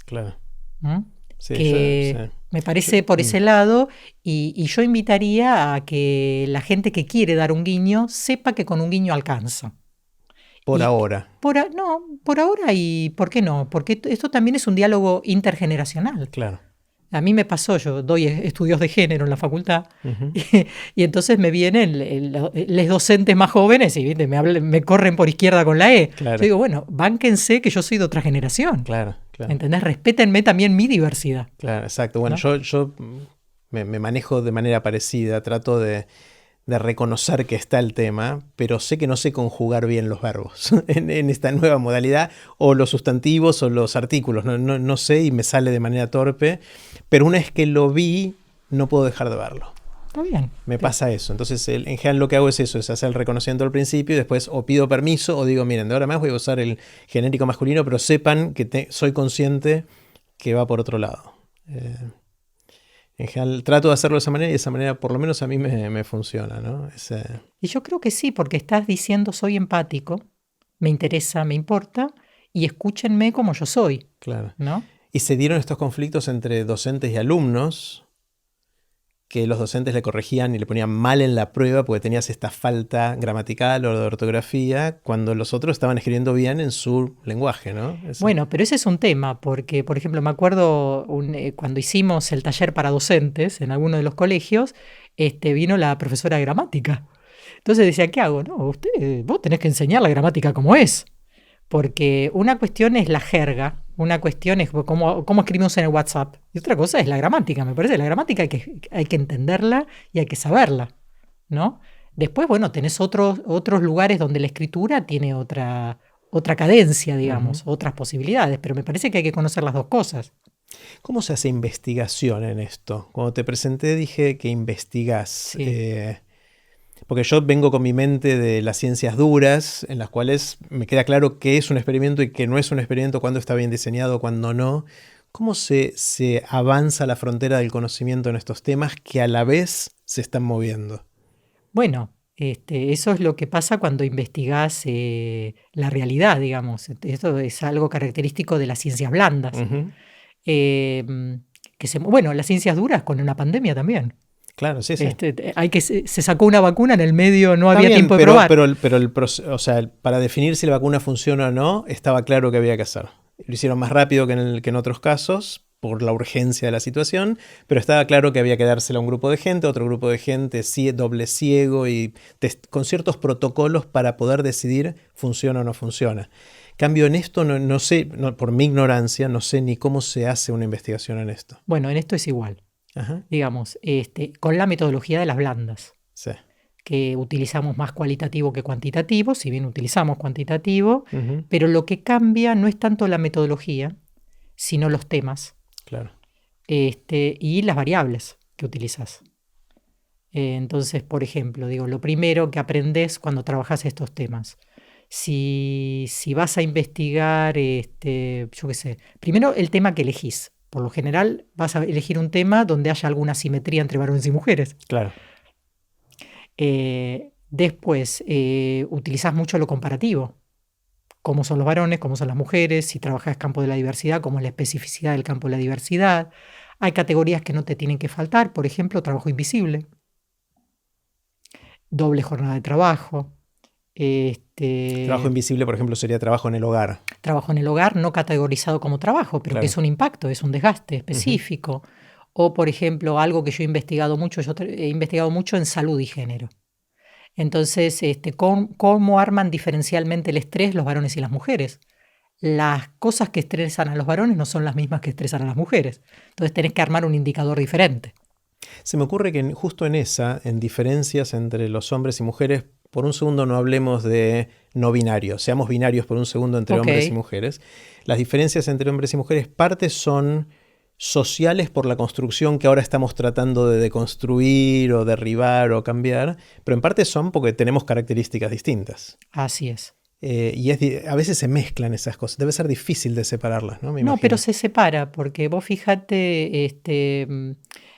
Claro. ¿Mm? Sí, Que me parece por ese lado, y yo invitaría a que la gente que quiere dar un guiño sepa que con un guiño alcanza Por ahora. No, por ahora y ¿por qué no? Porque esto también es un diálogo intergeneracional. Claro. A mí me pasó, yo doy estudios de género en la facultad Ujú. y entonces me vienen los docentes más jóvenes y ¿viste? Me corren por izquierda con la E. Claro. Yo digo, bueno, bánquense que yo soy de otra generación. Claro, claro. ¿Entendés? Respétenme también mi diversidad. Claro, exacto. Bueno, ¿no? yo me manejo de manera parecida, trato de reconocer que está el tema, pero sé que no sé conjugar bien los verbos en esta nueva modalidad, o los sustantivos o los artículos, no sé y me sale de manera torpe, pero una vez que lo vi, no puedo dejar de verlo. Está bien. Me pasa eso. Entonces, en general lo que hago es eso, es hacer el reconocimiento al principio y después o pido permiso o digo, miren, de ahora más voy a usar el genérico masculino, pero sepan que soy consciente que va por otro lado. En general trato de hacerlo de esa manera y de esa manera por lo menos a mí me funciona, ¿no? Y yo creo que sí, porque estás diciendo soy empático, me interesa, me importa, y escúchenme como yo soy. Claro. ¿No? Y se dieron estos conflictos entre docentes y alumnos, que los docentes le corregían y le ponían mal en la prueba porque tenías esta falta gramatical o de ortografía, cuando los otros estaban escribiendo bien en su lenguaje, ¿no? Bueno, pero ese es un tema, porque, por ejemplo, me acuerdo cuando hicimos el taller para docentes en alguno de los colegios, vino la profesora de gramática. Entonces decía, ¿qué hago? No, vos tenés que enseñar la gramática como es. Porque una cuestión es la jerga, una cuestión es cómo escribimos en el WhatsApp, y otra cosa es la gramática. Me parece la gramática hay que entenderla y hay que saberla, ¿no? Después, bueno, tenés otros lugares donde la escritura tiene otra cadencia, digamos, otras posibilidades, pero me parece que hay que conocer las dos cosas. ¿Cómo se hace investigación en esto? Cuando te presenté dije que investigás. Sí. Porque yo vengo con mi mente de las ciencias duras, en las cuales me queda claro qué es un experimento y qué no es un experimento, cuándo está bien diseñado, cuándo no. ¿Cómo se avanza la frontera del conocimiento en estos temas que a la vez se están moviendo? Bueno, eso es lo que pasa cuando investigás la realidad, digamos. Esto es algo característico de las ciencias blandas. Uh-huh. Bueno, las ciencias duras con una pandemia también. Claro, sí, sí. Se sacó una vacuna en el medio, no había tiempo de probar. Pero o sea, para definir si la vacuna funciona o no, estaba claro que había que hacer. Lo hicieron más rápido que en otros casos, por la urgencia de la situación, pero estaba claro que había que dársela a un grupo de gente, otro grupo de gente doble ciego y con ciertos protocolos para poder decidir funciona o no funciona. Cambio en esto, no sé, por mi ignorancia, no sé ni cómo se hace una investigación en esto. Bueno, en esto es igual. Ajá. Digamos, con la metodología de las blandas, sí. que utilizamos más cualitativo que cuantitativo, si bien utilizamos cuantitativo, Uh-huh. pero lo que cambia no es tanto la metodología, sino los temas. Claro. Y las variables que utilizas. Entonces, por ejemplo, lo primero que aprendes cuando trabajas estos temas. Si vas a investigar, yo qué sé, primero el tema que elegís. Por lo general vas a elegir un tema donde haya alguna simetría entre varones y mujeres. Claro. Después, utilizás mucho lo comparativo. Cómo son los varones, cómo son las mujeres, si trabajas campo de la diversidad, cómo es la especificidad del campo de la diversidad. Hay categorías que no te tienen que faltar, por ejemplo, trabajo invisible, doble jornada de trabajo. Trabajo invisible, por ejemplo, sería trabajo en el hogar. Trabajo en el hogar no categorizado como trabajo, pero que es un impacto, es un desgaste específico. Uh-huh. O, por ejemplo, algo que yo he investigado mucho en salud y género. Entonces, ¿cómo arman diferencialmente el estrés los varones y las mujeres? Las cosas que estresan a los varones no son las mismas que estresan a las mujeres. Entonces tenés que armar un indicador diferente. Se me ocurre que justo en diferencias entre los hombres y mujeres, por un segundo no hablemos de no binarios, seamos binarios por un segundo entre hombres y mujeres. Las diferencias entre hombres y mujeres, parte son sociales por la construcción que ahora estamos tratando de deconstruir o derribar o cambiar, pero en parte son porque tenemos características distintas. Así es. Y a veces se mezclan esas cosas. Debe ser difícil de separarlas, ¿no? No, pero se separa, porque vos fíjate,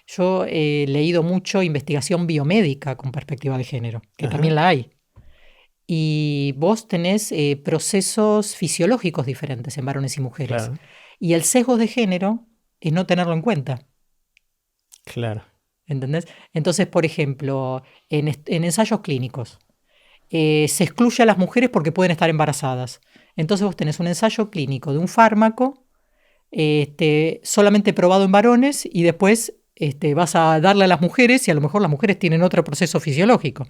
yo he leído mucho investigación biomédica con perspectiva de género, que también la hay. Y vos tenés procesos fisiológicos diferentes en varones y mujeres. Claro. Y el sesgo de género es no tenerlo en cuenta. Claro. ¿Entendés? Entonces, por ejemplo, en ensayos clínicos, se excluye a las mujeres porque pueden estar embarazadas. Entonces vos tenés un ensayo clínico de un fármaco solamente probado en varones y después vas a darle a las mujeres y a lo mejor las mujeres tienen otro proceso fisiológico.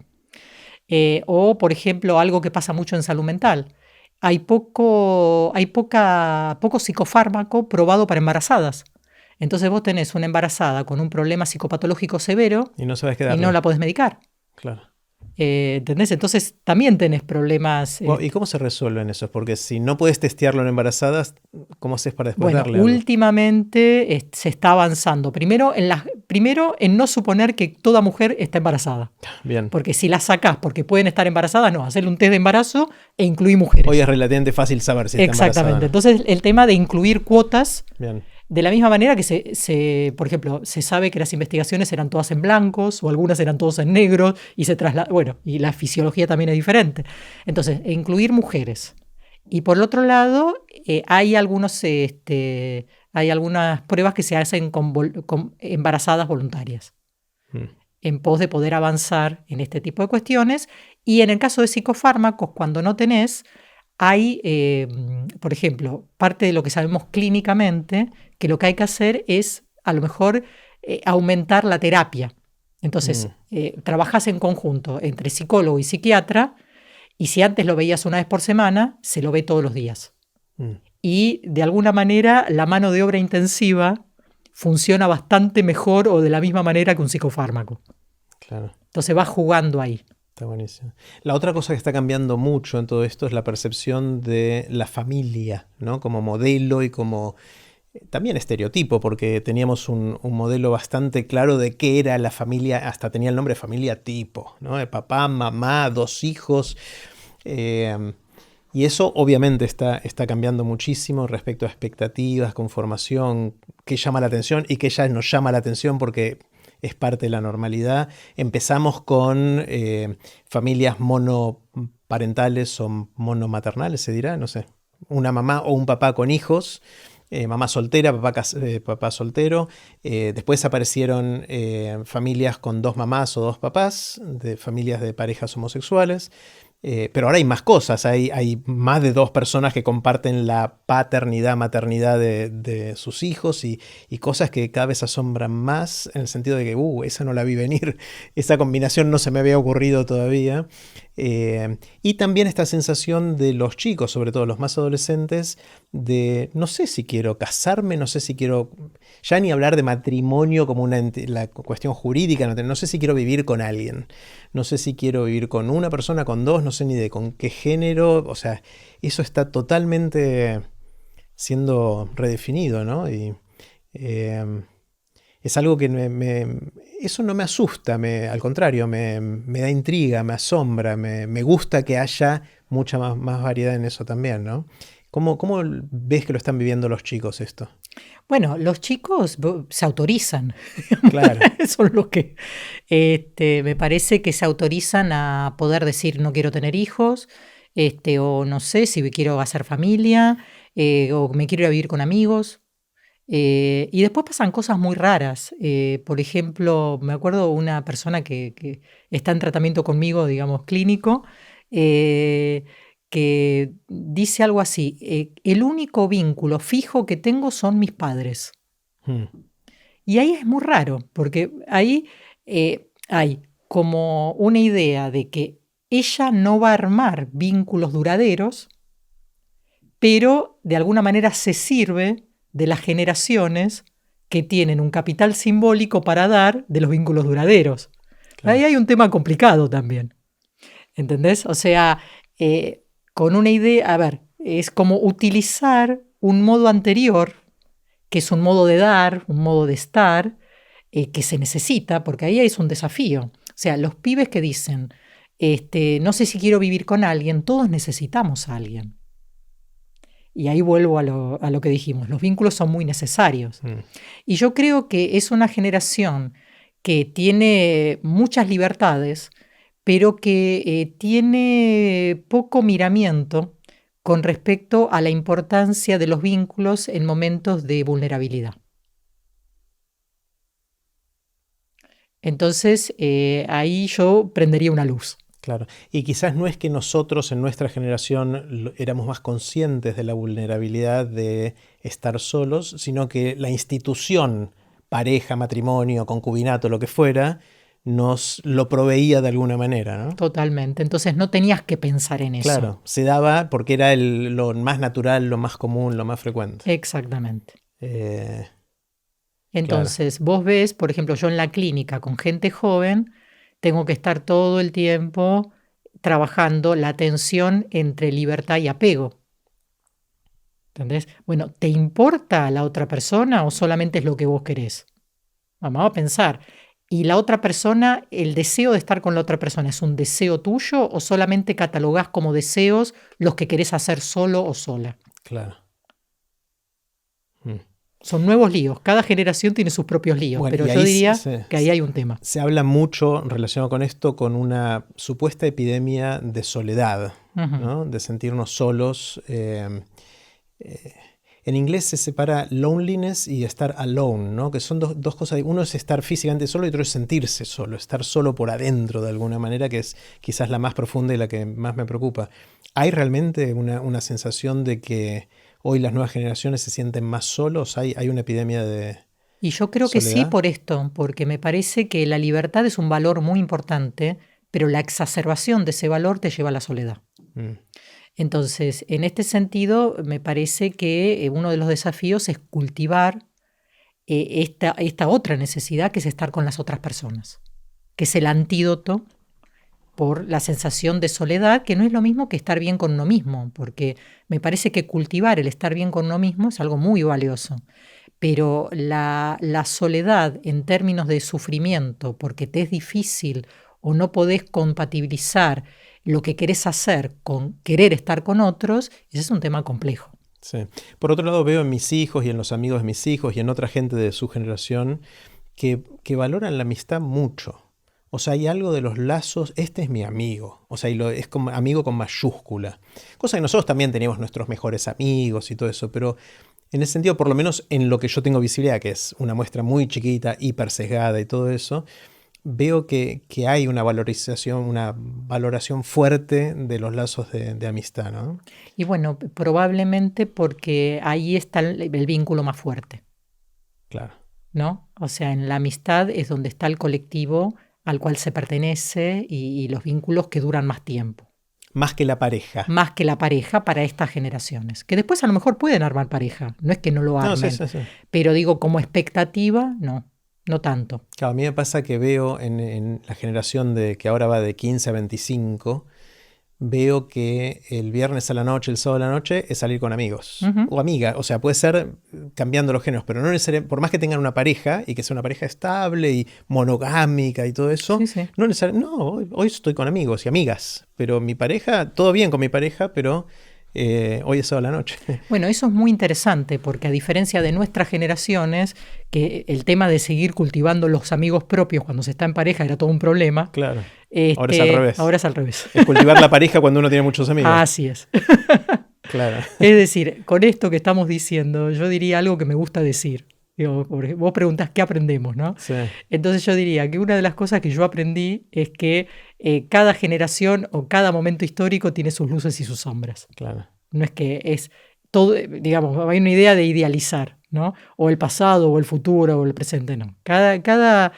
O, por ejemplo, algo que pasa mucho en salud mental. Hay poco psicofármaco probado para embarazadas. Entonces vos tenés una embarazada con un problema psicopatológico severo Y no sabes qué y darle. no la podés medicar. Claro. ¿Entendés? Entonces también tenés problemas. ¿Y cómo se resuelven esos? Porque si no puedes testearlo en embarazadas, ¿cómo haces para después Bueno, darle algo? últimamente se está avanzando. Primero en no suponer que toda mujer está embarazada. Bien. Porque si las sacás porque pueden estar embarazadas, no, hacerle un test de embarazo e incluir mujeres. Hoy es relativamente fácil saber si está embarazada. Exactamente. Entonces el tema de incluir cuotas, Bien. de la misma manera que por ejemplo, se sabe que las investigaciones eran todas en blancos o algunas eran todas en negros y y la fisiología también es diferente. Entonces, incluir mujeres. Y por el otro lado, hay algunas pruebas que se hacen con embarazadas voluntarias, en pos de poder avanzar en este tipo de cuestiones. Y en el caso de psicofármacos, cuando no tenés, hay, por ejemplo, parte de lo que sabemos clínicamente, que lo que hay que hacer es, a lo mejor, aumentar la terapia. Entonces, trabajás en conjunto entre psicólogo y psiquiatra, y si antes lo veías una vez por semana, se lo ve todos los días. Y, de alguna manera, la mano de obra intensiva funciona bastante mejor o de la misma manera que un psicofármaco. Claro. Entonces, vas jugando ahí. Está buenísimo. La otra cosa que está cambiando mucho en todo esto es la percepción de la familia, ¿no? Como modelo y como también estereotipo, porque teníamos un modelo bastante claro de qué era la familia, hasta tenía el nombre familia tipo, ¿no? De papá, mamá, 2 hijos. Y eso obviamente está cambiando muchísimo respecto a expectativas, conformación, qué llama la atención y qué ya nos llama la atención porque es parte de la normalidad. Empezamos con familias monoparentales o monomaternales, se dirá, no sé. Una mamá o un papá con hijos, mamá soltera, papá soltero. Después aparecieron familias con 2 mamás o 2 papás, de familias de parejas homosexuales. Pero ahora hay más cosas, hay más de 2 personas que comparten la paternidad, maternidad de sus hijos y cosas que cada vez asombran más en el sentido de que, esa no la vi venir, esa combinación no se me había ocurrido todavía. Y también esta sensación de los chicos, sobre todo los más adolescentes, de no sé si quiero casarme, no sé si quiero, ya ni hablar de matrimonio como la cuestión jurídica, no sé si quiero vivir con alguien, no sé si quiero vivir con una persona, con 2, no sé ni de con qué género, o sea, eso está totalmente siendo redefinido, ¿no? Y es algo que eso no me asusta, al contrario, me da intriga, me asombra, me gusta que haya mucha más variedad en eso también, ¿no? ¿Cómo ves que lo están viviendo los chicos esto? Bueno, los chicos se autorizan. Claro. Son los que me parece que se autorizan a poder decir no quiero tener hijos, o no sé si quiero hacer familia, o me quiero ir a vivir con amigos. Y después pasan cosas muy raras. Por ejemplo, me acuerdo una persona que está en tratamiento conmigo, digamos, clínico, que dice algo así: el único vínculo fijo que tengo son mis padres. Y ahí es muy raro, porque ahí hay como una idea de que ella no va a armar vínculos duraderos, pero de alguna manera se sirve de las generaciones que tienen un capital simbólico para dar de los vínculos duraderos. Claro. Ahí hay un tema complicado también. ¿Entendés? O sea, con una idea, a ver, es como utilizar un modo anterior, que es un modo de dar, un modo de estar, que se necesita, porque ahí es un desafío. O sea, los pibes que dicen, no sé si quiero vivir con alguien, todos necesitamos a alguien. Y ahí vuelvo a lo que dijimos, los vínculos son muy necesarios. Y yo creo que es una generación que tiene muchas libertades, pero que tiene poco miramiento con respecto a la importancia de los vínculos en momentos de vulnerabilidad. Entonces, ahí yo prendería una luz. Claro. Y quizás no es que nosotros en nuestra generación éramos más conscientes de la vulnerabilidad de estar solos, sino que la institución, pareja, matrimonio, concubinato, lo que fuera, nos lo proveía de alguna manera, ¿no? Totalmente. Entonces no tenías que pensar en eso. Claro, se daba porque era lo más natural, lo más común, lo más frecuente. Exactamente. Claro. Entonces, vos ves, por ejemplo, yo en la clínica con gente joven, tengo que estar todo el tiempo trabajando la tensión entre libertad y apego. ¿Entendés? Bueno, ¿te importa la otra persona o solamente es lo que vos querés? Vamos a pensar. ¿Y la otra persona, el deseo de estar con la otra persona, es un deseo tuyo o solamente catalogás como deseos los que querés hacer solo o sola? Claro. Son nuevos líos. Cada generación tiene sus propios líos, Bueno, pero y yo ahí diría que ahí hay un tema. Se habla mucho relacionado con esto, con una supuesta epidemia de soledad, ¿no? De sentirnos solos. En inglés se separa loneliness y estar alone, ¿no? Que son dos cosas. Uno es estar físicamente solo y otro es sentirse solo, estar solo por adentro de alguna manera, que es quizás la más profunda y la que más me preocupa. ¿Hay realmente una sensación de que hoy las nuevas generaciones se sienten más solos? ¿Hay una epidemia de Y yo creo que sí por esto, porque me parece que la libertad es un valor muy importante, pero la exacerbación de ese valor te lleva a la soledad. Entonces, en este sentido, me parece que uno de los desafíos es cultivar esta otra necesidad, que es estar con las otras personas, que es el antídoto por la sensación de soledad, que no es lo mismo que estar bien con uno mismo, porque me parece que cultivar el estar bien con uno mismo es algo muy valioso. Pero la soledad en términos de sufrimiento, porque te es difícil o no podés compatibilizar lo que querés hacer con querer estar con otros, ese es un tema complejo. Sí. Por otro lado, veo en mis hijos y en los amigos de mis hijos y en otra gente de su generación que valoran la amistad mucho. O sea, hay algo de los lazos, este es mi amigo, o sea, es como amigo con mayúscula. Cosa que nosotros también teníamos nuestros mejores amigos y todo eso, pero en ese sentido, por lo menos en lo que yo tengo visibilidad, que es una muestra muy chiquita, hiper sesgada y todo eso, veo que hay una valoración fuerte de los lazos de amistad, ¿no? Y bueno, probablemente porque ahí está el vínculo más fuerte. Claro. ¿No? O sea, en la amistad es donde está el colectivo al cual se pertenece y los vínculos que duran más tiempo. Más que la pareja. Más que la pareja para estas generaciones. Que después a lo mejor pueden armar pareja. No es que no lo armen. No, sí. Pero digo, como expectativa, no tanto. Claro, a mí me pasa que veo en la generación que ahora va de 15 a 25, veo que el viernes a la noche, el sábado a la noche, es salir con amigos o amigas. O sea, puede ser cambiando los géneros, pero no necesariamente, por más que tengan una pareja y que sea una pareja estable y monogámica y todo eso, Sí. no necesariamente, hoy estoy con amigos y amigas, pero mi pareja, todo bien con mi pareja, pero hoy es sábado a la noche. Bueno, eso es muy interesante porque a diferencia de nuestras generaciones, que el tema de seguir cultivando los amigos propios cuando se está en pareja era todo un problema. Claro. Ahora es al revés. Ahora es al revés. Es cultivar la pareja cuando uno tiene muchos amigos. Así es. Claro. Es decir, con esto que estamos diciendo, yo diría algo que me gusta decir. Digo, vos preguntás qué aprendemos, ¿no? Sí. Entonces yo diría que una de las cosas que yo aprendí es que cada generación o cada momento histórico tiene sus luces y sus sombras. Claro. No es que es todo, digamos, hay una idea de idealizar, ¿no? O el pasado, o el futuro, o el presente, no. Cada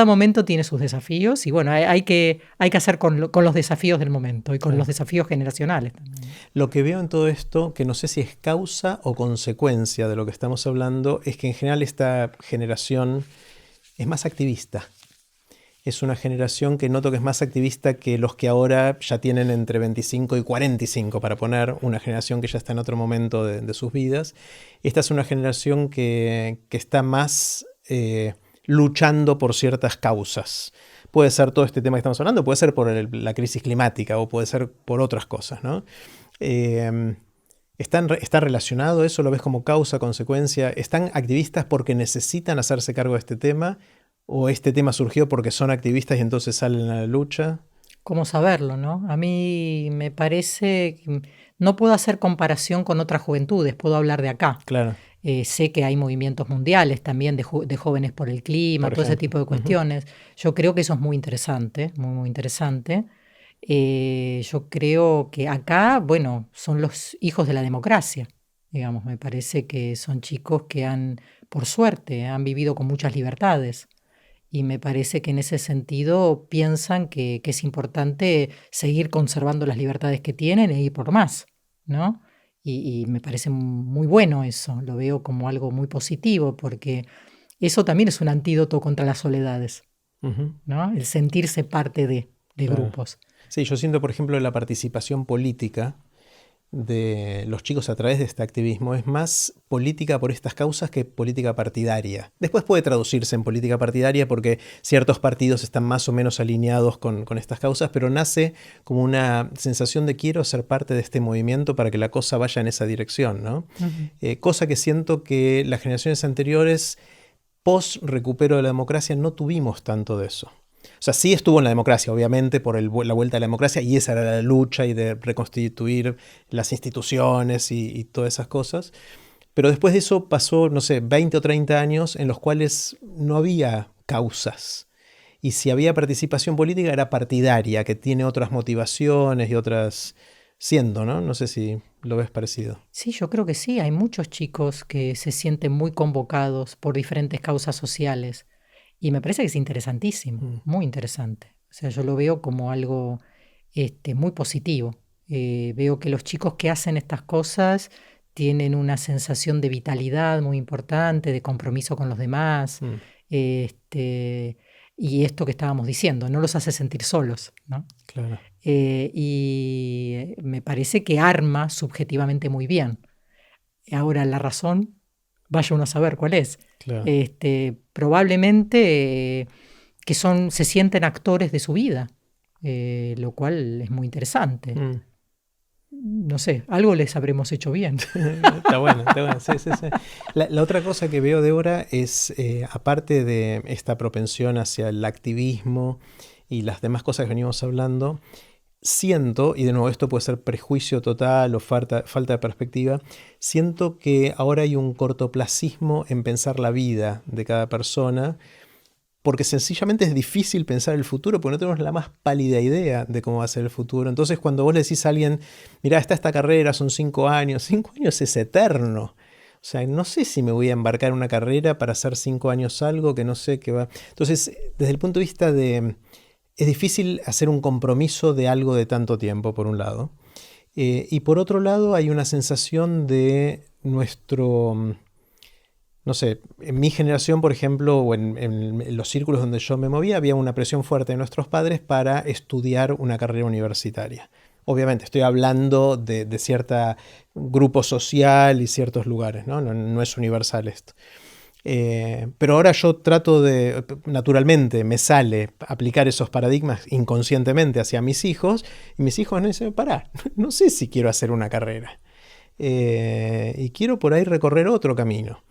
momento tiene sus desafíos y bueno, hay que hacer con los desafíos del momento y con los desafíos generacionales también. Lo que veo en todo esto, que no sé si es causa o consecuencia de lo que estamos hablando, es que en general esta generación es más activista. Es una generación que noto que es más activista que los que ahora ya tienen entre 25 y 45, para poner una generación que ya está en otro momento de sus vidas. Esta es una generación que está más luchando por ciertas causas. Puede ser todo este tema que estamos hablando, puede ser por la crisis climática o puede ser por otras cosas, ¿no? ¿Está relacionado eso? ¿Lo ves como causa, consecuencia? ¿Están activistas porque necesitan hacerse cargo de este tema? ¿O este tema surgió porque son activistas y entonces salen a la lucha? ¿Cómo saberlo, no? A mí me parece que no puedo hacer comparación con otras juventudes, puedo hablar de acá. Claro. Sé que hay movimientos mundiales también de jóvenes por el clima, todo ese tipo de cuestiones. Yo creo que eso es muy interesante, muy, muy interesante. Yo creo que acá, bueno, son los hijos de la democracia, digamos. Me parece que son chicos que por suerte, han vivido con muchas libertades. Y me parece que en ese sentido piensan que es importante seguir conservando las libertades que tienen e ir por más, ¿no? Y me parece muy bueno eso, lo veo como algo muy positivo, porque eso también es un antídoto contra las soledades, Ujú, ¿no? El sentirse parte de claro. grupos. Sí, yo siento, por ejemplo, la participación política de los chicos a través de este activismo es más política por estas causas que política partidaria. Después puede traducirse en política partidaria porque ciertos partidos están más o menos alineados con estas causas, pero nace como una sensación de quiero ser parte de este movimiento para que la cosa vaya en esa dirección, ¿no? Ujú. Cosa que siento que las generaciones anteriores, post recupero de la democracia, no tuvimos tanto de eso. O sea, sí estuvo en la democracia, obviamente, por la vuelta a la democracia, y esa era la lucha y de reconstituir las instituciones y todas esas cosas. Pero después de eso pasó, no sé, 20 o 30 años en los cuales no había causas. Y si había participación política era partidaria, que tiene otras motivaciones y otras... Siendo, ¿no? No sé si lo ves parecido. Sí, yo creo que sí, hay muchos chicos que se sienten muy convocados por diferentes causas sociales y me parece que es interesantísimo, Mm, muy interesante. O sea, yo lo veo como algo muy positivo. Veo que los chicos que hacen estas cosas tienen una sensación de vitalidad muy importante, de compromiso con los demás, mm, este, y esto que estábamos diciendo, no los hace sentir solos, ¿no? claro, Y me parece que arma subjetivamente muy bien. Ahora la razón, vaya uno a saber cuál es. claro. Probablemente se sienten actores de su vida, lo cual es muy interesante. Mm. No sé, algo les habremos hecho bien. Está bueno, está bueno. Sí, sí, sí. La otra cosa que veo, Débora, es, aparte de esta propensión hacia el activismo y las demás cosas que venimos hablando, siento, y de nuevo esto puede ser prejuicio total o falta de perspectiva, siento que ahora hay un cortoplacismo en pensar la vida de cada persona, porque sencillamente es difícil pensar el futuro, porque no tenemos la más pálida idea de cómo va a ser el futuro. Entonces cuando vos le decís a alguien, mirá, está esta carrera, son 5 años es eterno. O sea, no sé si me voy a embarcar en una carrera para hacer 5 años algo que no sé qué va. Entonces, desde el punto de vista de... Es difícil hacer un compromiso de algo de tanto tiempo, por un lado. Y por otro lado, hay una sensación de nuestro... No sé, en mi generación, por ejemplo, o en los círculos donde yo me movía, había una presión fuerte de nuestros padres para estudiar una carrera universitaria. Obviamente, estoy hablando de cierto grupo social y ciertos lugares, ¿no? No es universal esto. Pero ahora yo trato de, naturalmente, me sale aplicar esos paradigmas inconscientemente hacia mis hijos, y mis hijos me dicen, pará, no sé si quiero hacer una carrera. Y quiero por ahí recorrer otro camino.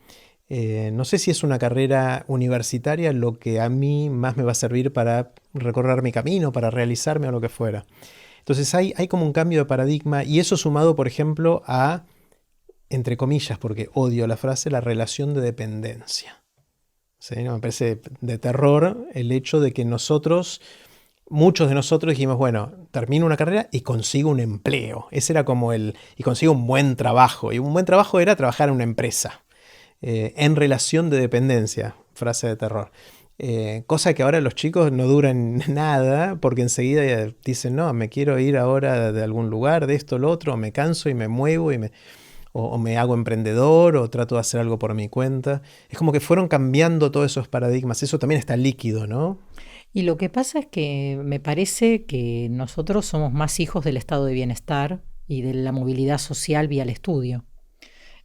No sé si es una carrera universitaria lo que a mí más me va a servir para recorrer mi camino, para realizarme o lo que fuera. Entonces hay como un cambio de paradigma y eso sumado, por ejemplo, a, entre comillas, porque odio la frase, la relación de dependencia. ¿Sí? ¿No? Me parece de terror el hecho de que muchos de nosotros dijimos, bueno, termino una carrera y consigo un empleo. Ese era como y consigo un buen trabajo. Y un buen trabajo era trabajar en una empresa. En relación de dependencia, frase de terror. Cosa que ahora los chicos no duran nada porque enseguida dicen, no, me quiero ir ahora de algún lugar, de esto, lo otro, o me canso y me muevo o me hago emprendedor o trato de hacer algo por mi cuenta. Es como que fueron cambiando todos esos paradigmas. Eso también está líquido, ¿no? Y lo que pasa es que me parece que nosotros somos más hijos del estado de bienestar y de la movilidad social vía el estudio.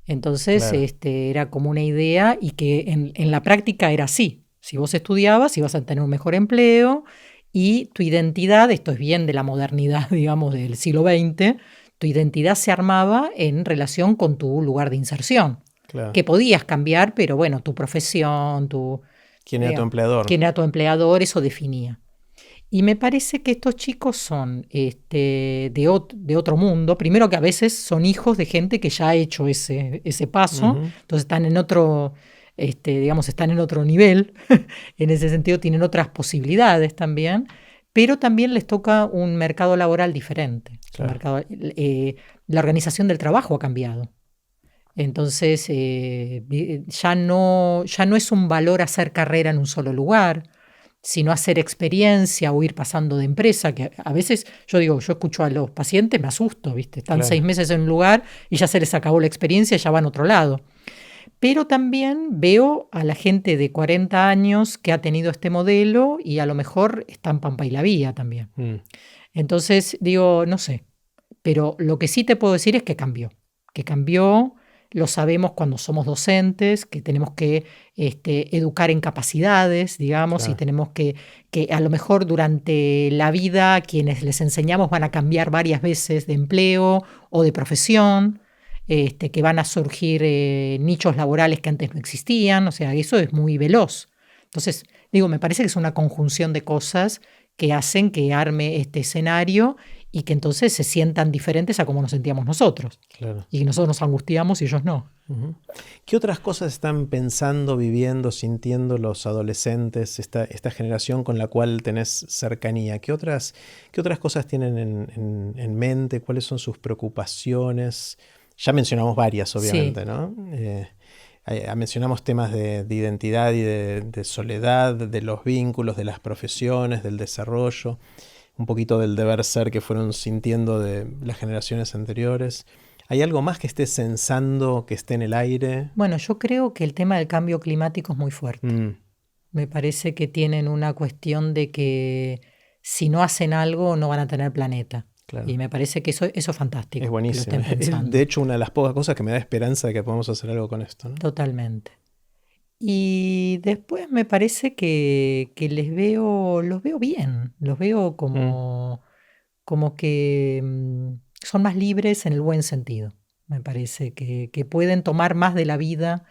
Entonces, Claro. era como una idea y que en la práctica era así. Si vos estudiabas, ibas a tener un mejor empleo y tu identidad, esto es bien de la modernidad, digamos, del siglo XX, tu identidad se armaba en relación con tu lugar de inserción, Claro. que podías cambiar, pero bueno, tu profesión, ¿Quién era tu digamos, empleador? quién era tu empleador, eso definía. Y me parece que estos chicos son de otro mundo. Primero que a veces son hijos de gente que ya ha hecho ese paso, Ujú. entonces están en otro, digamos, están en otro nivel. En ese sentido tienen otras posibilidades también. pero también les toca un mercado laboral diferente. Claro. La organización del trabajo ha cambiado. Entonces, ya no es un valor hacer carrera en un solo lugar, sino hacer experiencia o ir pasando de empresa, que a veces yo escucho a los pacientes, me asusto, ¿viste? Están Claro. 6 meses en un lugar y ya se les acabó la experiencia y ya van a otro lado. Pero también veo a la gente de 40 años que ha tenido este modelo y a lo mejor está en Pampa y la Vía también. Entonces digo, no sé, pero lo que sí te puedo decir es que cambió, lo sabemos cuando somos docentes, que tenemos que educar en capacidades, digamos, y Claro. tenemos que a lo mejor durante la vida quienes les enseñamos van a cambiar varias veces de empleo o de profesión, que van a surgir nichos laborales que antes no existían, o sea, eso es muy veloz. Entonces, digo, me parece que es una conjunción de cosas que hacen que arme este escenario y que entonces se sientan diferentes a como nos sentíamos nosotros. Claro. Y que nosotros nos angustiamos y ellos no. Uh-huh. ¿Qué otras cosas están pensando, viviendo, sintiendo los adolescentes, esta generación con la cual tenés cercanía? ¿Qué otras cosas tienen en mente? ¿Cuáles son sus preocupaciones? Ya mencionamos varias, obviamente, Sí. ¿no? Mencionamos temas de identidad y de soledad, de los vínculos, de las profesiones, del desarrollo, un poquito del deber ser que fueron sintiendo de las generaciones anteriores. ¿Hay algo más que estés censando, que esté en el aire? Bueno, yo creo que el tema del cambio climático es muy fuerte. Me parece que tienen una cuestión de que si no hacen algo no van a tener planeta. Claro. Y me parece que eso es fantástico. Es buenísimo. Que lo estén pensando. De hecho, una de las pocas cosas que me da esperanza de que podamos hacer algo con esto, ¿no? Totalmente. Y después me parece que los veo bien, los veo como que son más libres en el buen sentido. Me parece que pueden tomar más de la vida,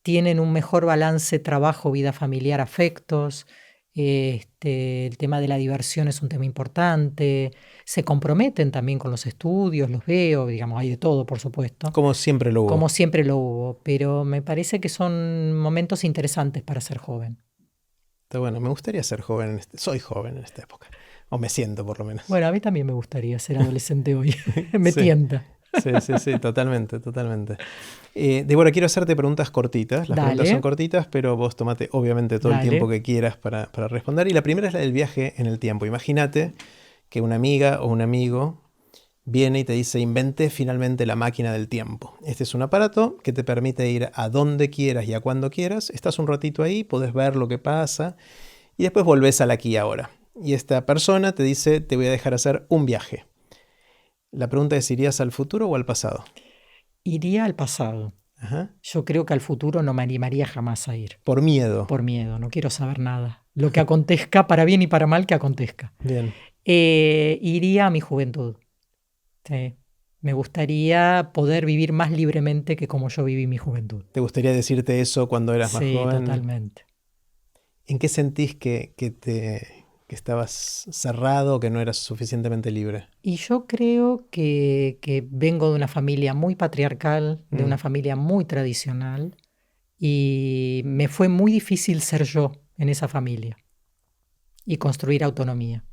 tienen un mejor balance trabajo, vida familiar, afectos. El tema de la diversión es un tema importante. Se comprometen también con los estudios, los veo, digamos, hay de todo, por supuesto. Como siempre lo hubo. Como siempre lo hubo, pero me parece que son momentos interesantes para ser joven. Está bueno, me gustaría ser joven, soy joven en esta época, o me siento por lo menos. Bueno, a mí también me gustaría ser adolescente hoy, me tienta. Sí, totalmente. Débora, quiero hacerte preguntas cortitas. Las preguntas son cortitas, pero vos tomate obviamente todo el tiempo que quieras para responder. Y la primera es la del viaje en el tiempo. Imagínate que una amiga o un amigo viene y te dice: inventé finalmente la máquina del tiempo. Este es un aparato que te permite ir a donde quieras y a cuando quieras. Estás un ratito ahí, podés ver lo que pasa y después volvés al aquí y ahora. Y esta persona te dice: te voy a dejar hacer un viaje. La pregunta es: ¿irías al futuro o al pasado? Iría al pasado. Ajá. Yo creo que al futuro no me animaría jamás a ir. Por miedo. Por miedo, no quiero saber nada. Lo que acontezca, para bien y para mal, que acontezca. Bien. Iría a mi juventud. Sí. Me gustaría poder vivir más libremente que como yo viví mi juventud. ¿Te gustaría decirte eso cuando eras más joven? Sí, totalmente. ¿En qué sentís que estabas cerrado, que no eras suficientemente libre? Y yo creo que vengo de una familia muy patriarcal, de una familia muy tradicional, y me fue muy difícil ser yo en esa familia y construir autonomía.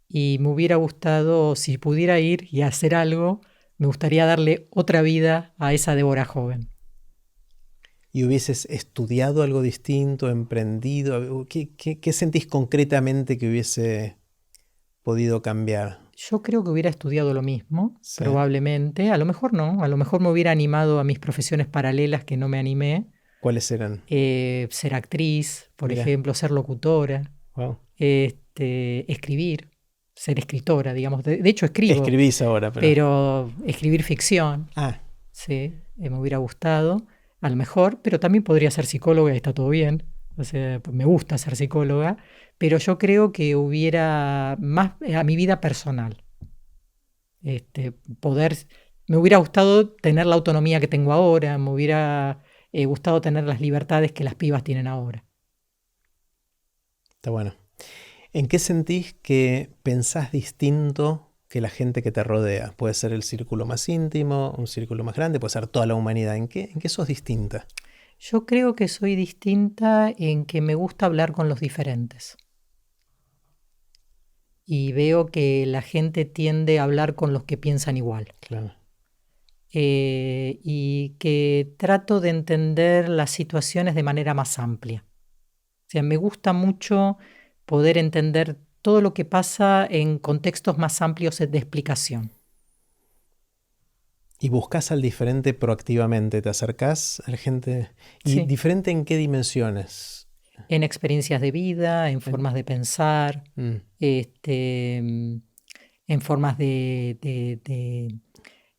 Y me hubiera gustado, si pudiera ir y hacer algo, me gustaría darle otra vida a esa Débora joven. ¿Y hubieses estudiado algo distinto, emprendido? ¿Qué sentís concretamente que hubiese podido cambiar? Yo creo que hubiera estudiado lo mismo, Sí. probablemente. A lo mejor no, a lo mejor me hubiera animado a mis profesiones paralelas que no me animé. ¿Cuáles eran? Ser actriz, por Mirá. ejemplo, ser locutora, Wow. Escribir, ser escritora, digamos. De hecho, escribo. Escribís ahora, pero escribir ficción. Ah. Sí, me hubiera gustado, a lo mejor, pero también podría ser psicóloga y está todo bien. O sea, me gusta ser psicóloga, pero yo creo que hubiera más a mi vida personal. Me hubiera gustado tener la autonomía que tengo ahora, me hubiera gustado tener las libertades que las pibas tienen ahora. Está bueno. ¿En qué sentís que pensás distinto que la gente que te rodea? Puede ser el círculo más íntimo, un círculo más grande, puede ser toda la humanidad. ¿En qué sos distinta? Yo creo que soy distinta en que me gusta hablar con los diferentes. y veo que la gente tiende a hablar con los que piensan igual. Claro. Y que trato de entender las situaciones de manera más amplia. O sea, me gusta mucho poder entender todo lo que pasa en contextos más amplios de explicación. Y buscas al diferente proactivamente, te acercás a la gente. ¿Y Sí. diferente en qué dimensiones? En experiencias de vida, en formas de pensar, Mm. en formas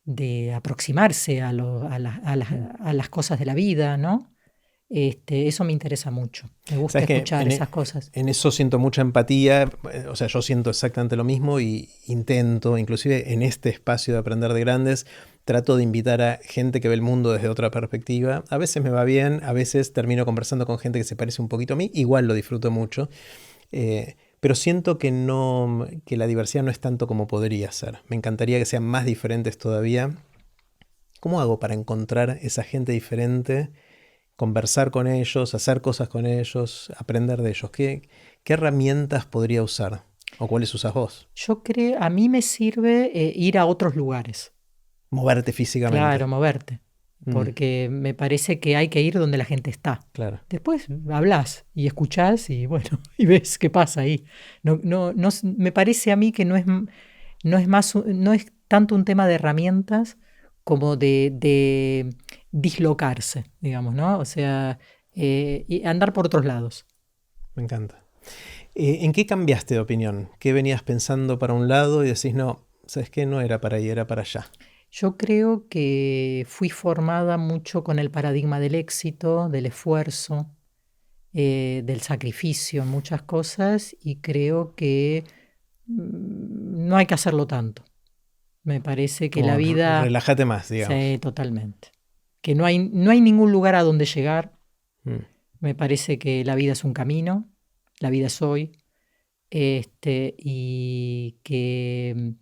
de aproximarse a las cosas de la vida, ¿no? Eso me interesa mucho. Me gusta Sabes que escuchar esas cosas. en eso siento mucha empatía, o sea, yo siento exactamente lo mismo y intento, inclusive en este espacio de Aprender de Grandes, trato de invitar a gente que ve el mundo desde otra perspectiva. A veces me va bien, a veces termino conversando con gente que se parece un poquito a mí, igual lo disfruto mucho, pero siento que que la diversidad no es tanto como podría ser. Me encantaría que sean más diferentes todavía. ¿Cómo hago para encontrar esa gente diferente? Conversar con ellos, hacer cosas con ellos, aprender de ellos. ¿Qué herramientas podría usar? ¿O cuáles usas vos? Yo creo, a mí me sirve ir a otros lugares. Moverte físicamente. Claro, moverte. Mm, Porque me parece que hay que ir donde la gente está. claro. Después hablas y escuchás y bueno, y ves qué pasa ahí. Me parece a mí que no es tanto un tema de herramientas como de dislocarse, digamos, ¿no? O sea, y andar por otros lados. Me encanta. ¿En qué cambiaste de opinión? ¿Qué venías pensando para un lado y decís, no, sabes qué? No era para ahí, era para allá? Yo creo que fui formada mucho con el paradigma del éxito, del esfuerzo, del sacrificio en muchas cosas y creo que no hay que hacerlo tanto. Me parece que la Como vida, relájate más, digamos. sí, totalmente. Que no hay ningún lugar a donde llegar. Mm, Me parece que la vida es un camino, la vida es hoy, y que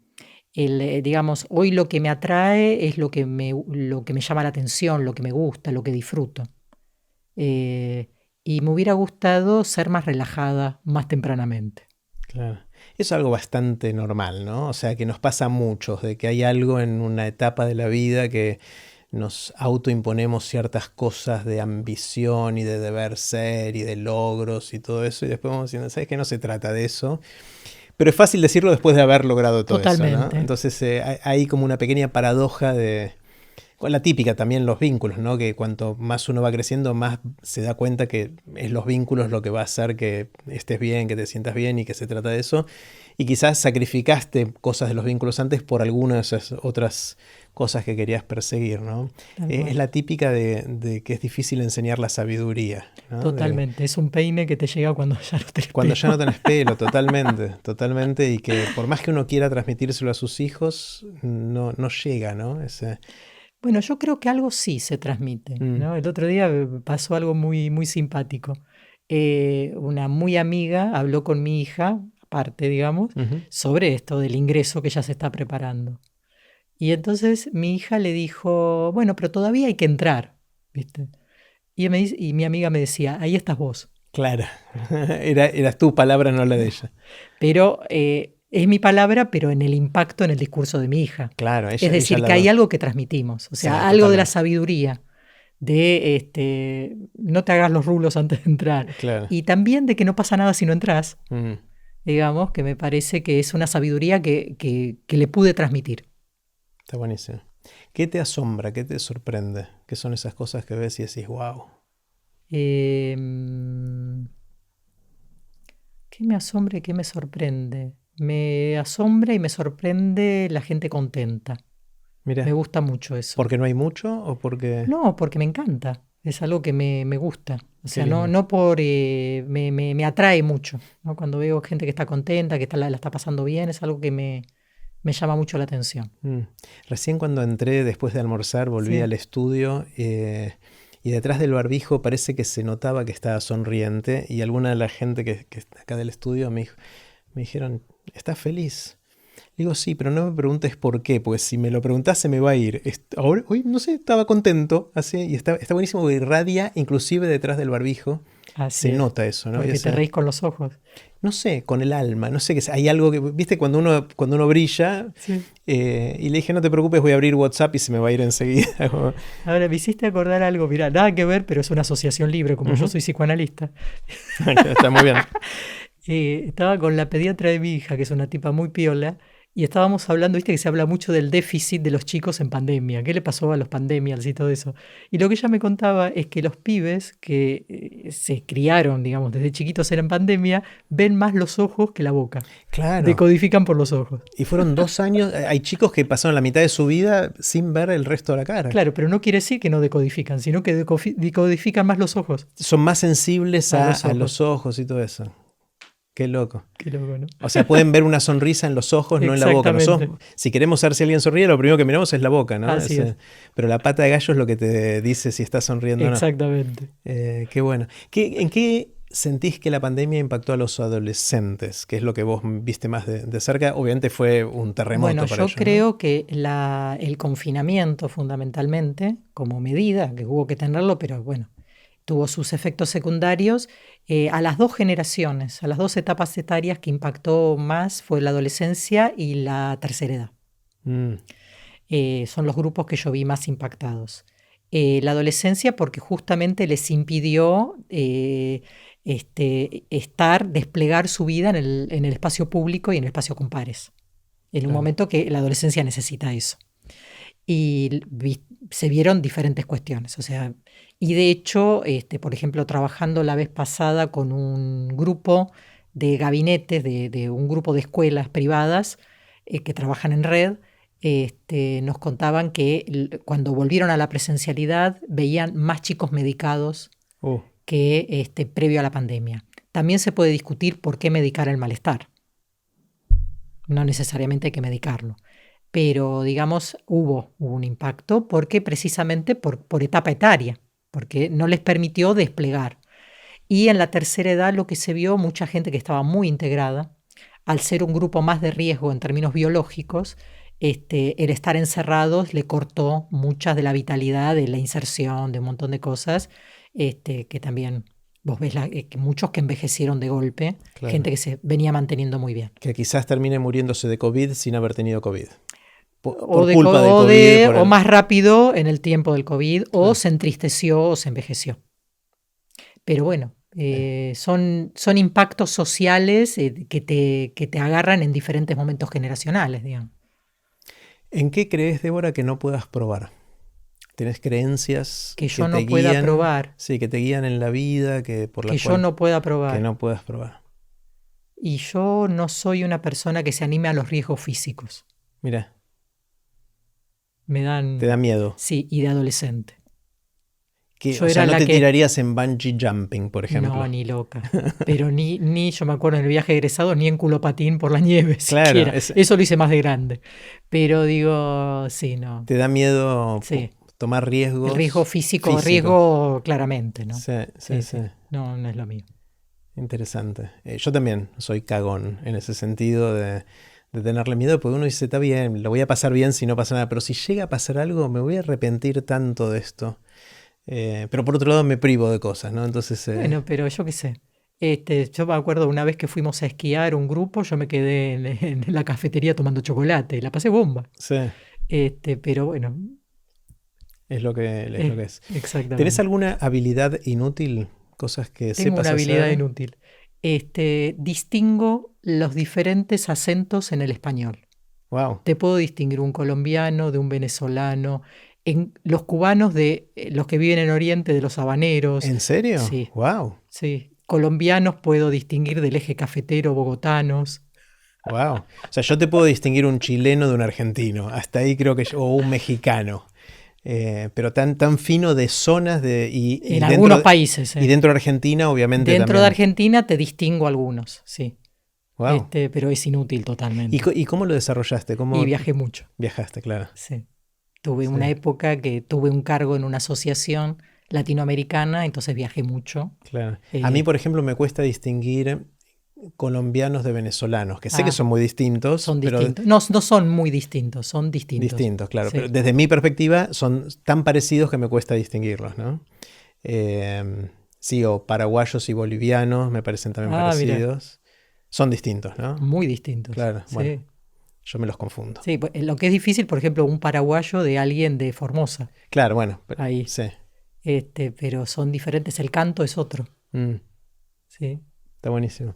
digamos, hoy lo que me atrae es lo que me llama la atención, lo que me gusta, lo que disfruto. Eh, y me hubiera gustado ser más relajada más tempranamente. claro. Es algo bastante normal, ¿no? O sea, que nos pasa a muchos, de que hay algo en una etapa de la vida que nos autoimponemos ciertas cosas de ambición y de deber ser y de logros y todo eso, y después vamos diciendo, ¿sabes qué? No se trata de eso. Pero es fácil decirlo después de haber logrado todo eso, ¿no? Totalmente. Entonces hay como una pequeña paradoja de... Con la típica también los vínculos, ¿no? Que cuanto más uno va creciendo, más se da cuenta que es los vínculos lo que va a hacer que estés bien, que te sientas bien y que se trata de eso. Y quizás sacrificaste cosas de los vínculos antes por alguna de esas otras cosas que querías perseguir, ¿no? Es la típica de que es difícil enseñar la sabiduría, ¿no? Totalmente. Es un peine que te llega cuando ya no tenés Cuando pelo. ya no tenés pelo, totalmente, totalmente. Y que por más que uno quiera transmitírselo a sus hijos, no llega, ¿no? Bueno, yo creo que algo sí se transmite, Mm, ¿no? El otro día pasó algo muy, muy simpático. Una muy amiga habló con mi hija, aparte, digamos, ujú. sobre esto del ingreso que ella se está preparando. Y entonces mi hija le dijo, bueno, pero todavía hay que entrar, ¿viste? Y mi amiga me decía, ahí estás vos. Claro, eras tu palabra, no la de ella. Pero es mi palabra, pero en el impacto en el discurso de mi hija. Claro, Es ella decir, que hay algo que transmitimos, o Sí, sea, algo de la totalmente. sabiduría, de no te hagas los rulos antes de entrar. Claro. Y también de que no pasa nada si no entras, Mm, digamos, que me parece que es una sabiduría que le pude transmitir. está buenísimo. ¿Qué te asombra? ¿Qué te sorprende? ¿Qué son esas cosas que ves y decís, wow? Eh, ¿Qué me asombra y qué me sorprende? Me asombra y me sorprende la gente contenta. Me Mira, gusta mucho eso. ¿porque no hay mucho o porque...? No, porque me encanta. Es algo que me gusta. O Qué sea, no, lindo. no por... me atrae mucho, ¿no? Cuando veo gente que está contenta, que la está pasando bien, es algo que me llama mucho la atención. Mm. Recién cuando entré, después de almorzar, volví Sí. al estudio y detrás del barbijo parece que se notaba que estaba sonriente y alguna de la gente que está acá del estudio me dijeron, ¿estás feliz? Digo, sí, pero no me preguntes por qué, pues si me lo preguntás se me va a ir. Ahora, hoy, no sé, estaba contento, así, y está buenísimo, porque irradia inclusive detrás del barbijo. Así se es. nota eso, ¿no? Porque te reís con los ojos. No sé, con el alma, no sé qué, hay algo que, viste, cuando uno brilla, Sí. y le dije, no te preocupes, voy a abrir WhatsApp y se me va a ir enseguida. Ahora me hiciste acordar algo, mira, nada que ver, pero es una asociación libre, como yo soy psicoanalista. Está muy bien. Estaba con la pediatra de mi hija, que es una tipa muy piola, y estábamos hablando, viste que se habla mucho del déficit de los chicos en pandemia, qué le pasó a los pandemias y todo eso. Y lo que ella me contaba es que los pibes que se criaron, digamos, desde chiquitos en pandemia, ven más los ojos que la boca. Claro. Decodifican por los ojos. Y fueron 2 años, hay chicos que pasaron la mitad de su vida sin ver el resto de la cara. Claro, pero no quiere decir que no decodifican, sino que decodifican más los ojos. Son más sensibles a los ojos. los ojos y todo eso. Qué loco. Qué loco, ¿no? O sea, pueden ver una sonrisa en los ojos, no en la boca. Exactamente. Si queremos saber si alguien sonríe, lo primero que miramos es la boca, ¿no? Así es. Pero la pata de gallo es lo que te dice si está sonriendo o no. Exactamente. Qué bueno. ¿En qué sentís que la pandemia impactó a los adolescentes? Que es lo que vos viste más de cerca. Obviamente fue un terremoto Bueno, para yo ellos, creo ¿no? que el confinamiento fundamentalmente, como medida, que hubo que tenerlo, pero bueno, tuvo sus efectos secundarios, a las 2 generaciones, a las 2 etapas etarias que impactó más fue la adolescencia y la tercera edad. Son los grupos que yo vi más impactados. La adolescencia porque justamente les impidió desplegar su vida en el espacio público y en el espacio con pares. En un momento que la adolescencia necesita eso. Y se vieron diferentes cuestiones. O sea, y de hecho, por ejemplo, trabajando la vez pasada con un grupo de gabinetes, de un grupo de escuelas privadas que trabajan en red, nos contaban que cuando volvieron a la presencialidad veían más chicos medicados que previo a la pandemia. También se puede discutir por qué medicar el malestar. No necesariamente hay que medicarlo. Pero, digamos, hubo un impacto porque precisamente por etapa etaria, porque no les permitió desplegar. Y en la tercera edad lo que se vio, mucha gente que estaba muy integrada, al ser un grupo más de riesgo en términos biológicos, el estar encerrados le cortó muchas de la vitalidad, de la inserción, de un montón de cosas, que también vos ves muchos que envejecieron de golpe, Claro. gente que se venía manteniendo muy bien. Que quizás termine muriéndose de COVID sin haber tenido COVID. Por O culpa del COVID. o más rápido en el tiempo del COVID, o se entristeció o se envejeció. Pero bueno, son impactos sociales que te agarran en diferentes momentos generacionales, digamos. ¿En qué crees, Débora, que no puedas probar? ¿Tenés creencias Que yo te no pueda guían? probar. Sí, que te guían en la vida, que yo no pueda probar. Que no puedas probar. Y yo no soy una persona que se anime a los riesgos físicos. Mira. Me dan... ¿Te da miedo? Sí, y de adolescente. O sea, no te tirarías en bungee jumping, por ejemplo. No, ni loca. Pero ni yo me acuerdo en el viaje egresado, ni en culopatín por la nieve, Claro, siquiera. Eso lo hice más de grande. Pero digo, sí, no. ¿Te da miedo tomar riesgos? El riesgo físico, riesgo claramente, ¿no? Sí. No es lo mío. Interesante. Yo también soy cagón en ese sentido de tenerle miedo, porque uno dice, está bien, lo voy a pasar bien si no pasa nada, pero si llega a pasar algo, me voy a arrepentir tanto de esto. Pero por otro lado me privo de cosas, ¿no? Entonces, Bueno, pero yo qué sé. Yo me acuerdo una vez que fuimos a esquiar un grupo, yo me quedé en la cafetería tomando chocolate y la pasé bomba. Sí. Pero bueno. Es lo que es. Exactamente. ¿Tenés alguna habilidad inútil? Cosas que Tengo sepas una habilidad hacer. Inútil. Distingo los diferentes acentos en el español. Wow. Te puedo distinguir un colombiano de un venezolano, en los cubanos de los que viven en Oriente, de los habaneros. ¿En serio? Sí. Wow. Sí. Colombianos puedo distinguir del eje cafetero, bogotanos. Wow. O sea, yo te puedo distinguir un chileno de un argentino. Hasta ahí creo que o un mexicano. Pero tan fino de zonas y en algunos países. Y dentro de Argentina, obviamente. Dentro también. de Argentina te distingo algunos, sí. Wow. Pero es inútil totalmente. ¿Y cómo lo desarrollaste? Y viajé mucho. Viajaste, claro. Sí. Tuve una época que tuve un cargo en una asociación latinoamericana, entonces viajé mucho. Claro. A mí, por ejemplo, me cuesta distinguir colombianos de venezolanos, que sé que son muy distintos. Son distintos. No son muy distintos, son distintos. Distintos, claro. Sí. Pero desde mi perspectiva son tan parecidos que me cuesta distinguirlos, ¿no? Sí, o paraguayos y bolivianos me parecen también parecidos. Mira. Son distintos, ¿no? Muy distintos. Claro, sí. Bueno, yo me los confundo. Sí, lo que es difícil, por ejemplo, un paraguayo de alguien de Formosa. Claro, bueno, pero, ahí. Sí. Pero son diferentes, el canto es otro. Sí. Está buenísimo.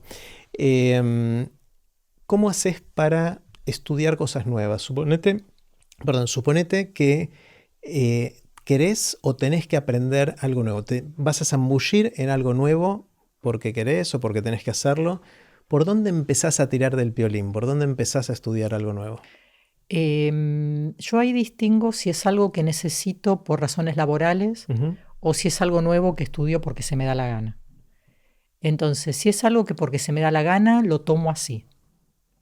¿Cómo haces para estudiar cosas nuevas? Suponete que querés o tenés que aprender algo nuevo. Te vas a zambullir en algo nuevo porque querés o porque tenés que hacerlo. ¿Por dónde empezás a tirar del piolín? ¿Por dónde empezás a estudiar algo nuevo? Yo ahí distingo si es algo que necesito por razones laborales o si es algo nuevo que estudio porque se me da la gana. Entonces, si es algo que porque se me da la gana, lo tomo así.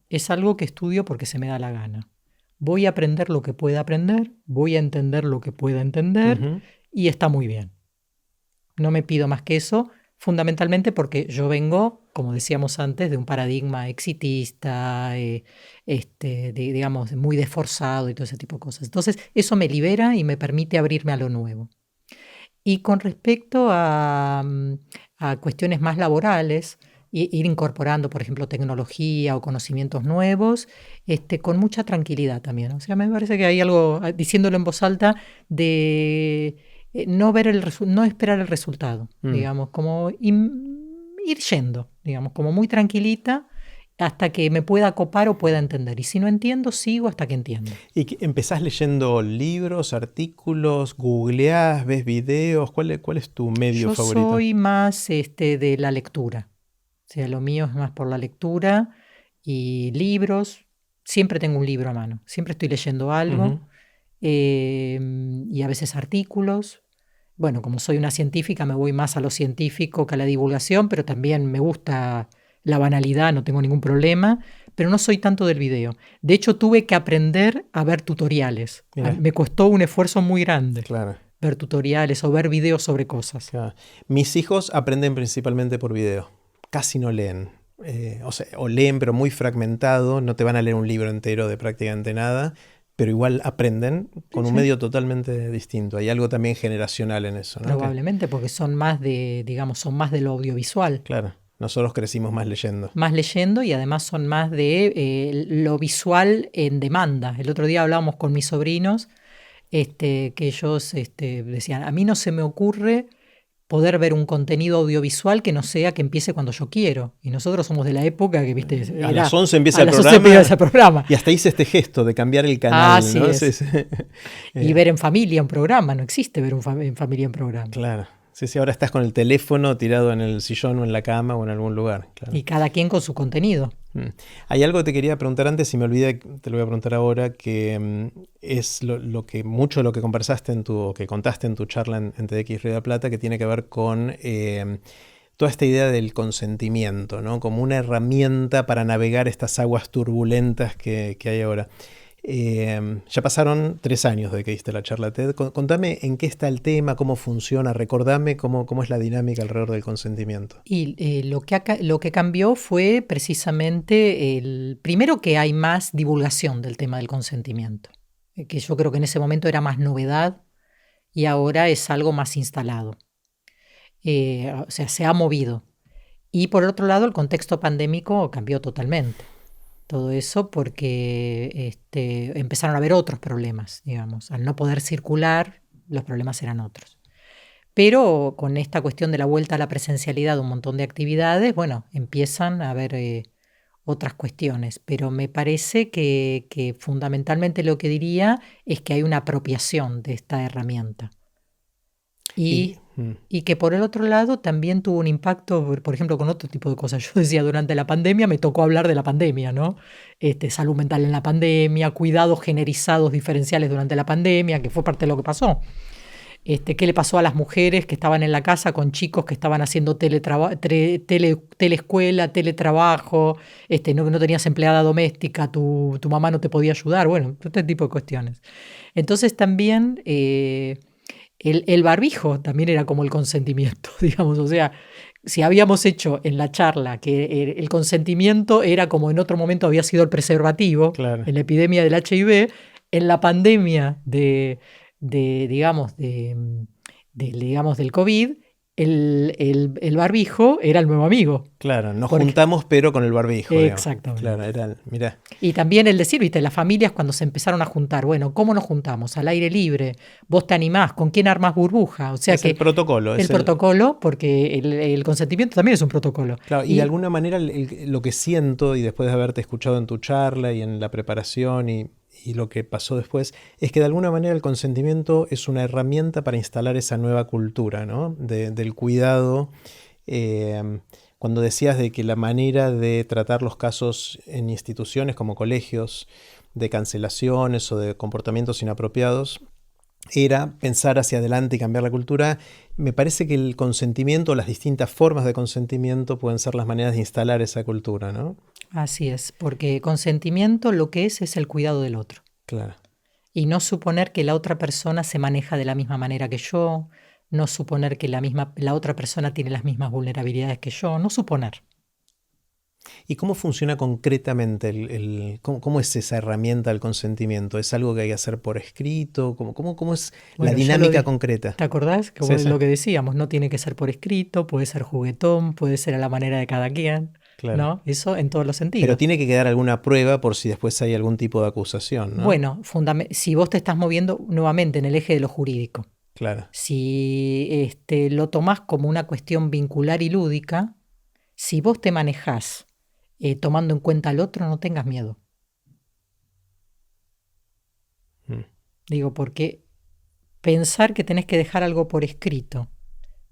Es algo que estudio porque se me da la gana. Voy a aprender lo que pueda aprender, voy a entender lo que pueda entender y está muy bien. No me pido más que eso, fundamentalmente porque yo vengo, como decíamos antes, de un paradigma exitista, digamos, muy desforzado y todo ese tipo de cosas. Entonces, eso me libera y me permite abrirme a lo nuevo. Y con respecto a cuestiones más laborales, ir incorporando, por ejemplo, tecnología o conocimientos nuevos, con mucha tranquilidad también. O sea, me parece que hay algo, diciéndolo en voz alta, de no esperar el resultado, digamos, como ir yendo, digamos, como muy tranquilita hasta que me pueda copar o pueda entender. Y si no entiendo, sigo hasta que entiendo. ¿Y empezás leyendo libros, artículos, googleás, ves videos? ¿Cuál es tu medio favorito? Yo soy más de la lectura. O sea, lo mío es más por la lectura y libros. Siempre tengo un libro a mano. Siempre estoy leyendo algo. Y a veces artículos. Bueno, como soy una científica, me voy más a lo científico que a la divulgación, pero también me gusta la banalidad, no tengo ningún problema, pero no soy tanto del video. De hecho, tuve que aprender a ver tutoriales. Me costó un esfuerzo muy grande. Claro. Ver tutoriales o ver videos sobre cosas. Claro. Mis hijos aprenden principalmente por video. Casi no leen. O leen, pero muy fragmentado. No te van a leer un libro entero de prácticamente nada, pero igual aprenden con un medio totalmente distinto. Hay algo también generacional en eso, ¿no? Probablemente, porque son más de lo audiovisual. Claro, nosotros crecimos más leyendo. Más leyendo y además son más de lo visual en demanda. El otro día hablábamos con mis sobrinos que ellos decían, a mí no se me ocurre poder ver un contenido audiovisual que no sea que empiece cuando yo quiero. Y nosotros somos de la época que, viste, a las 11 empieza el programa. Y hasta hice este gesto de cambiar el canal. Así ¿no? es. Y ver en familia un programa, no existe ver en familia un programa. Claro. Sí, ahora estás con el teléfono tirado en el sillón o en la cama o en algún lugar. Claro. Y cada quien con su contenido. Hay algo que te quería preguntar antes y me olvidé, te lo voy a preguntar ahora, que es mucho de lo que conversaste que contaste en tu charla en TEDx Río de la Plata, que tiene que ver con toda esta idea del consentimiento, ¿no? Como una herramienta para navegar estas aguas turbulentas que hay ahora. Ya pasaron 3 años de que diste la charla TED. Contame en qué está el tema, cómo funciona, recordame cómo es la dinámica alrededor del consentimiento. Y lo que cambió fue precisamente primero que hay más divulgación del tema del consentimiento, que yo creo que en ese momento era más novedad y ahora es algo más instalado. O sea, se ha movido. Y por otro lado, el contexto pandémico cambió totalmente. Todo eso porque empezaron a haber otros problemas, digamos. Al no poder circular, los problemas eran otros. Pero con esta cuestión de la vuelta a la presencialidad de un montón de actividades, bueno, empiezan a haber otras cuestiones. Pero me parece que fundamentalmente lo que diría es que hay una apropiación de esta herramienta. Y que por el otro lado también tuvo un impacto, por ejemplo, con otro tipo de cosas. Yo decía, durante la pandemia me tocó hablar de la pandemia, ¿no? Salud mental en la pandemia, cuidados generizados diferenciales durante la pandemia, que fue parte de lo que pasó. ¿Qué le pasó a las mujeres que estaban en la casa con chicos que estaban haciendo teleescuela, teletrabajo, no tenías empleada doméstica, tu mamá no te podía ayudar? Bueno, este tipo de cuestiones. Entonces también el barbijo también era como el consentimiento, digamos. O sea, si habíamos hecho en la charla que el consentimiento era como en otro momento había sido el preservativo, claro, en la epidemia del HIV, en la pandemia del COVID, el barbijo era el nuevo amigo. Claro, nos juntamos pero con el barbijo. Exactamente. Claro, mirá. Y también el decir, viste, las familias cuando se empezaron a juntar, bueno, ¿cómo nos juntamos? Al aire libre, vos te animás, ¿con quién armás burbuja? O sea es el protocolo. El protocolo, porque el consentimiento también es un protocolo. Claro, y de alguna manera lo que siento, y después de haberte escuchado en tu charla y en la preparación y lo que pasó después, es que de alguna manera el consentimiento es una herramienta para instalar esa nueva cultura, ¿no? Del cuidado. Cuando decías de que la manera de tratar los casos en instituciones como colegios, de cancelaciones o de comportamientos inapropiados, era pensar hacia adelante y cambiar la cultura, me parece que el consentimiento, las distintas formas de consentimiento pueden ser las maneras de instalar esa cultura, ¿no? Así es, porque consentimiento lo que es el cuidado del otro. Claro. Y no suponer que la otra persona se maneja de la misma manera que yo, no suponer que la otra persona tiene las mismas vulnerabilidades que yo, no suponer. ¿Y cómo funciona concretamente cómo es esa herramienta del consentimiento? ¿Es algo que hay que hacer por escrito? ¿Cómo es la dinámica concreta? ¿Te acordás? Sí, sí. Lo que decíamos, no tiene que ser por escrito, puede ser juguetón, puede ser a la manera de cada quien. Claro. ¿No? Eso en todos los sentidos. Pero tiene que quedar alguna prueba por si después hay algún tipo de acusación, ¿no? Bueno, si vos te estás moviendo nuevamente en el eje de lo jurídico. Claro. Si lo tomás como una cuestión vincular y lúdica, si vos te manejás tomando en cuenta al otro, no tengas miedo. Digo, porque pensar que tenés que dejar algo por escrito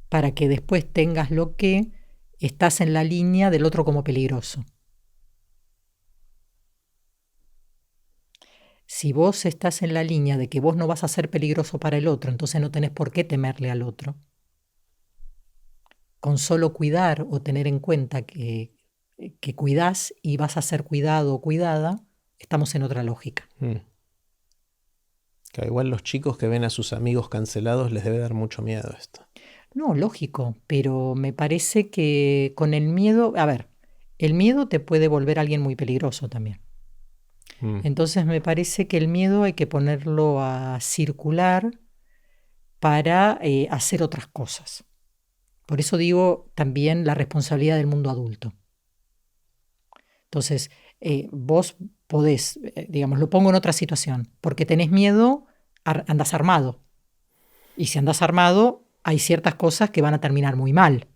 para que después tengas lo que estás en la línea del otro como peligroso. Si vos estás en la línea de que vos no vas a ser peligroso para el otro, entonces no tenés por qué temerle al otro. Con solo cuidar o tener en cuenta que cuidás y vas a ser cuidado o cuidada, estamos en otra lógica. Claro, igual los chicos que ven a sus amigos cancelados les debe dar mucho miedo esto. No, lógico, pero me parece que con el miedo, el miedo te puede volver a alguien muy peligroso también. Entonces me parece que el miedo hay que ponerlo a circular para hacer otras cosas. Por eso digo también la responsabilidad del mundo adulto. Entonces, vos podés, digamos, lo pongo en otra situación, porque tenés miedo, andás armado. Y si andás armado, hay ciertas cosas que van a terminar muy mal,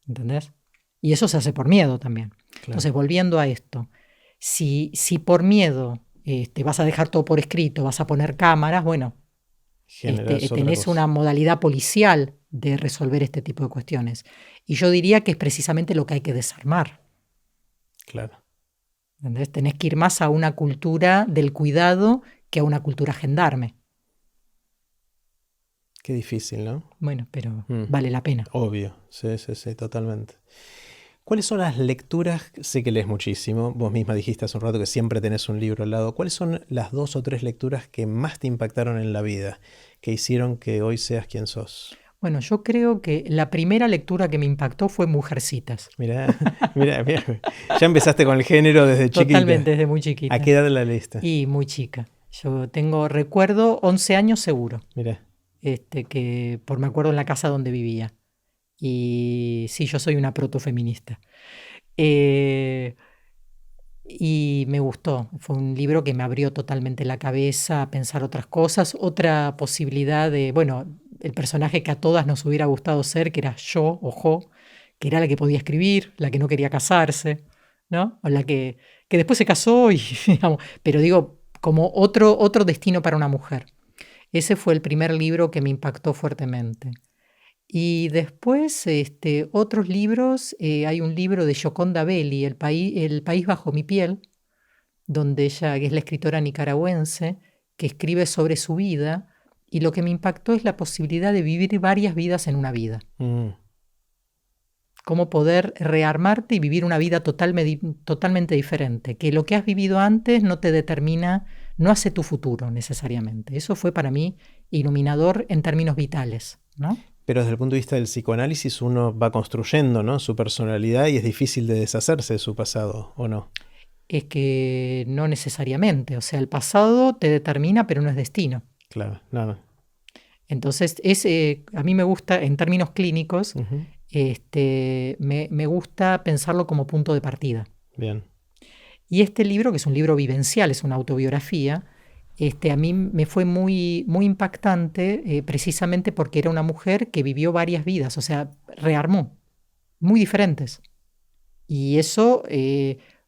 ¿entendés? Y eso se hace por miedo también. Claro. Entonces, volviendo a esto, si por miedo vas a dejar todo por escrito, vas a poner cámaras, bueno, tenés una modalidad policial de resolver este tipo de cuestiones. Y yo diría que es precisamente lo que hay que desarmar. Claro. ¿Entendés? Tenés que ir más a una cultura del cuidado que a una cultura gendarme. Qué difícil, ¿no? Bueno, pero vale la pena. Obvio, sí, totalmente. ¿Cuáles son las lecturas? Sé que lees muchísimo, vos misma dijiste hace un rato que siempre tenés un libro al lado. ¿Cuáles son las 2 o 3 lecturas que más te impactaron en la vida, que hicieron que hoy seas quien sos? Bueno, yo creo que la primera lectura que me impactó fue Mujercitas. Mirá, ya empezaste con el género desde chiquita. Totalmente, desde muy chiquita. ¿A qué edad la leíste? Y muy chica. Yo recuerdo 11 años seguro. Mirá. Que me acuerdo en la casa donde vivía. Y sí, yo soy una protofeminista. Y me gustó. Fue un libro que me abrió totalmente la cabeza a pensar otras cosas, otra posibilidad de, el personaje que a todas nos hubiera gustado ser, que era yo o Jo, que era la que podía escribir, la que no quería casarse, ¿no? O la que después se casó y, digamos, pero digo, como otro destino para una mujer. Ese fue el primer libro que me impactó fuertemente. Y después, otros libros, hay un libro de Gioconda Belli, El país bajo mi piel, donde ella, que es la escritora nicaragüense, que escribe sobre su vida, y lo que me impactó es la posibilidad de vivir varias vidas en una vida. Cómo poder rearmarte y vivir una vida totalmente diferente, que lo que has vivido antes no te determina, no hace tu futuro necesariamente. Eso fue para mí iluminador en términos vitales, ¿no? Pero desde el punto de vista del psicoanálisis uno va construyendo, ¿no?, su personalidad y es difícil de deshacerse de su pasado, ¿o no? Es que no necesariamente. O sea, el pasado te determina, pero no es destino. Claro, no. Entonces, a mí me gusta, en términos clínicos, Ujú. me gusta pensarlo como punto de partida. Bien. Y este libro, que es un libro vivencial, es una autobiografía, a mí me fue muy, muy impactante precisamente porque era una mujer que vivió varias vidas, o sea, rearmó, muy diferentes. Y eso,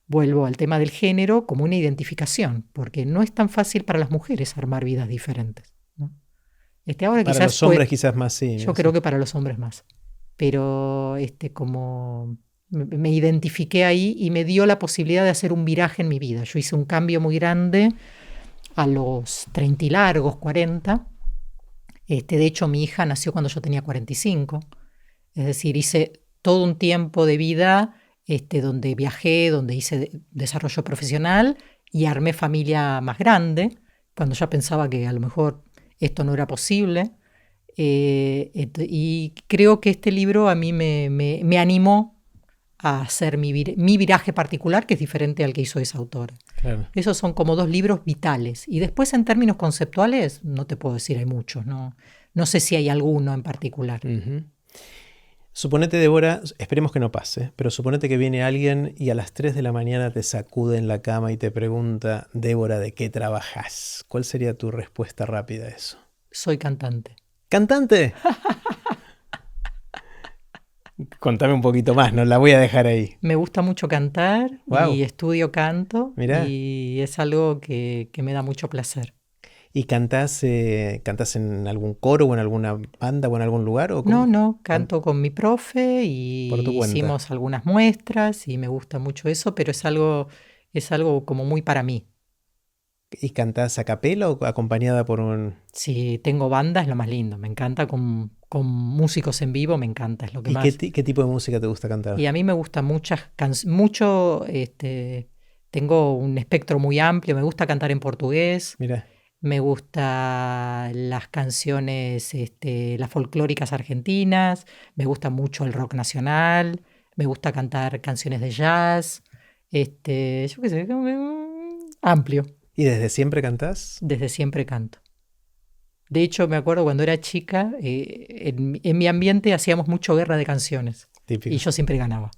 vuelvo al tema del género como una identificación, porque no es tan fácil para las mujeres armar vidas diferentes, ¿no? Ahora Para quizás los hombres quizás más sí. yo Sí. creo que para los hombres más. Pero como me identifiqué ahí y me dio la posibilidad de hacer un viraje en mi vida. Yo hice un cambio muy grande a los 30 y largos, 40. De hecho, mi hija nació cuando yo tenía 45. Es decir, hice todo un tiempo de vida donde viajé, donde hice desarrollo profesional y armé familia más grande, cuando ya pensaba que a lo mejor esto no era posible. Y creo que este libro a mí me animó a hacer mi viraje particular, que es diferente al que hizo esa autora. Claro. Esos son como dos libros vitales. Y después, en términos conceptuales, no te puedo decir, hay muchos. No sé si hay alguno en particular. Ujú. Suponete, Débora, esperemos que no pase, pero suponete que viene alguien y a las 3 de la mañana te sacude en la cama y te pregunta, Débora, ¿de qué trabajas? ¿Cuál sería tu respuesta rápida a eso? Soy cantante. ¿Cantante? Contame un poquito más, no la voy a dejar ahí. Me gusta mucho cantar Wow. y estudio canto. Mirá. Y es algo que me da mucho placer. ¿Y cantás en algún coro o en alguna banda o en algún lugar? ¿O No, canto con mi profe y por tu cuenta? hicimos algunas muestras y me gusta mucho eso, pero es algo como muy para mí. ¿Y cantás a capela o acompañada por un...? Si tengo banda es lo más lindo, me encanta con músicos en vivo, me encanta, es lo que ¿Y más. qué tipo de música te gusta cantar? Y a mí me gusta mucho, tengo un espectro muy amplio, me gusta cantar en portugués. Mira. Me gustan las canciones, las folclóricas argentinas, me gusta mucho el rock nacional, me gusta cantar canciones de jazz, yo qué sé, amplio, ¿Y desde siempre cantás? desde siempre canto. De hecho, me acuerdo cuando era chica, en mi ambiente hacíamos mucho guerra de canciones Típico. y yo siempre ganaba.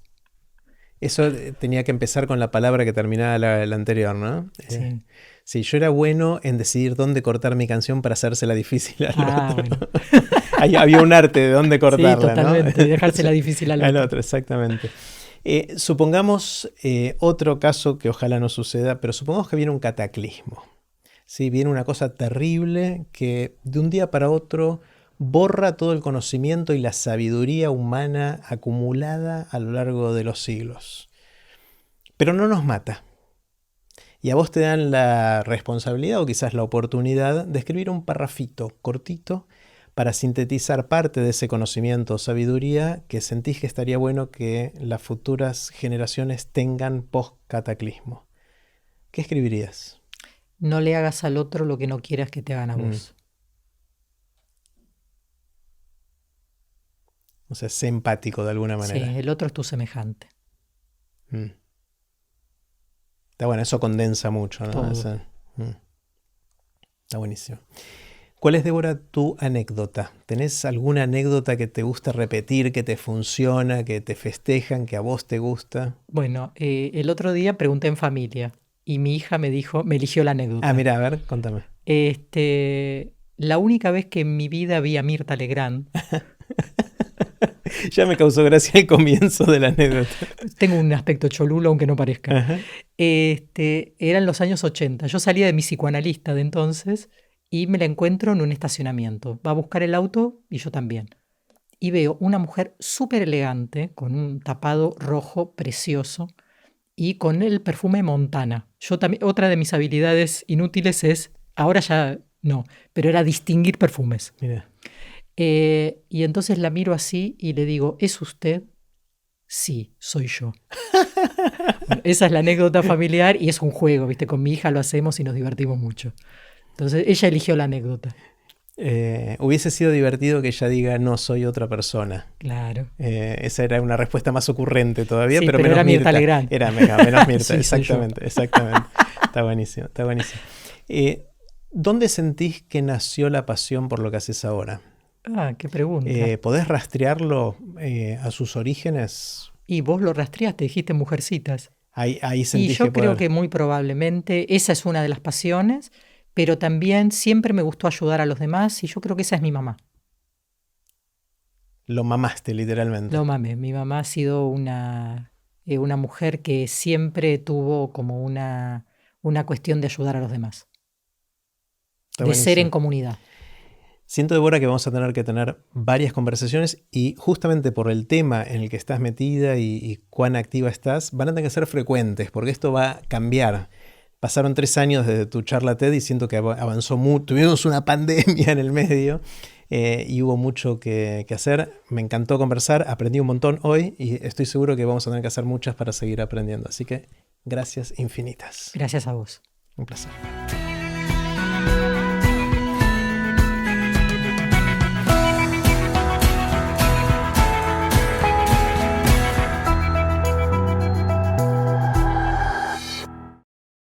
Eso tenía que empezar con la palabra que terminaba la anterior, ¿no? Sí. Sí, yo era bueno en decidir dónde cortar mi canción para hacérsela difícil al otro. Bueno. Ahí había un arte de dónde cortarla, Sí, totalmente, ¿no? y dejársela difícil al otro. Exactamente. Supongamos otro caso que ojalá no suceda, pero supongamos que viene un cataclismo. ¿Sí? Viene una cosa terrible que de un día para otro borra todo el conocimiento y la sabiduría humana acumulada a lo largo de los siglos. Pero no nos mata. Y a vos te dan la responsabilidad o quizás la oportunidad de escribir un parrafito cortito para sintetizar parte de ese conocimiento o sabiduría que sentís que estaría bueno que las futuras generaciones tengan post-cataclismo. ¿Qué escribirías? No le hagas al otro lo que no quieras que te hagan a vos. O sea, sé empático de alguna manera. Sí, el otro es tu semejante. Está bueno, eso condensa mucho, ¿no? Todo. Está buenísimo. ¿Cuál es, Débora, tu anécdota? ¿Tenés alguna anécdota que te gusta repetir, que te funciona, que te festejan, que a vos te gusta? Bueno, el otro día pregunté en familia y mi hija me eligió la anécdota. Ah, mira, a ver, contame. La única vez que en mi vida vi a Mirta Legrand. Ya me causó gracia el comienzo de la anécdota. Tengo un aspecto cholulo, aunque no parezca. Ajá. Eran los años 80. Yo salía de mi psicoanalista de entonces y me la encuentro en un estacionamiento. Va a buscar el auto y yo también. Y veo una mujer súper elegante, con un tapado rojo precioso y con el perfume Montana. Yo también, otra de mis habilidades inútiles es, ahora ya no, pero era distinguir perfumes. Mira. Y entonces la miro así y le digo, ¿es usted? Sí, soy yo. Bueno, esa es la anécdota familiar y es un juego, ¿viste? Con mi hija lo hacemos y nos divertimos mucho. Entonces ella eligió la anécdota. Hubiese sido divertido que ella diga, no soy otra persona. Claro. Esa era una respuesta más ocurrente todavía, Sí, pero pero menos era Mirta Legrand. Era menos Mirta, Sí, soy yo. exactamente. Está buenísimo. ¿Dónde sentís que nació la pasión por lo que haces ahora? Qué pregunta. ¿Podés rastrearlo a sus orígenes? Y vos lo rastreaste, dijiste Mujercitas. Ahí Y sentís yo que creo poder. que muy probablemente esa es una de las pasiones, pero también siempre me gustó ayudar a los demás y yo creo que esa es mi mamá. Lo mamaste, literalmente. Lo mamé. Mi mamá ha sido una mujer que siempre tuvo como una cuestión de ayudar a los demás, Está de ser en buenísimo. comunidad. Siento, Débora, que vamos a tener que tener varias conversaciones y justamente por el tema en el que estás metida y cuán activa estás, van a tener que ser frecuentes porque esto va a cambiar. Pasaron 3 años desde tu charla TED y siento que avanzó mucho. Tuvimos una pandemia en el medio y hubo mucho que hacer. Me encantó conversar, aprendí un montón hoy y estoy seguro que vamos a tener que hacer muchas para seguir aprendiendo. Así que gracias infinitas. Gracias a vos. Un placer.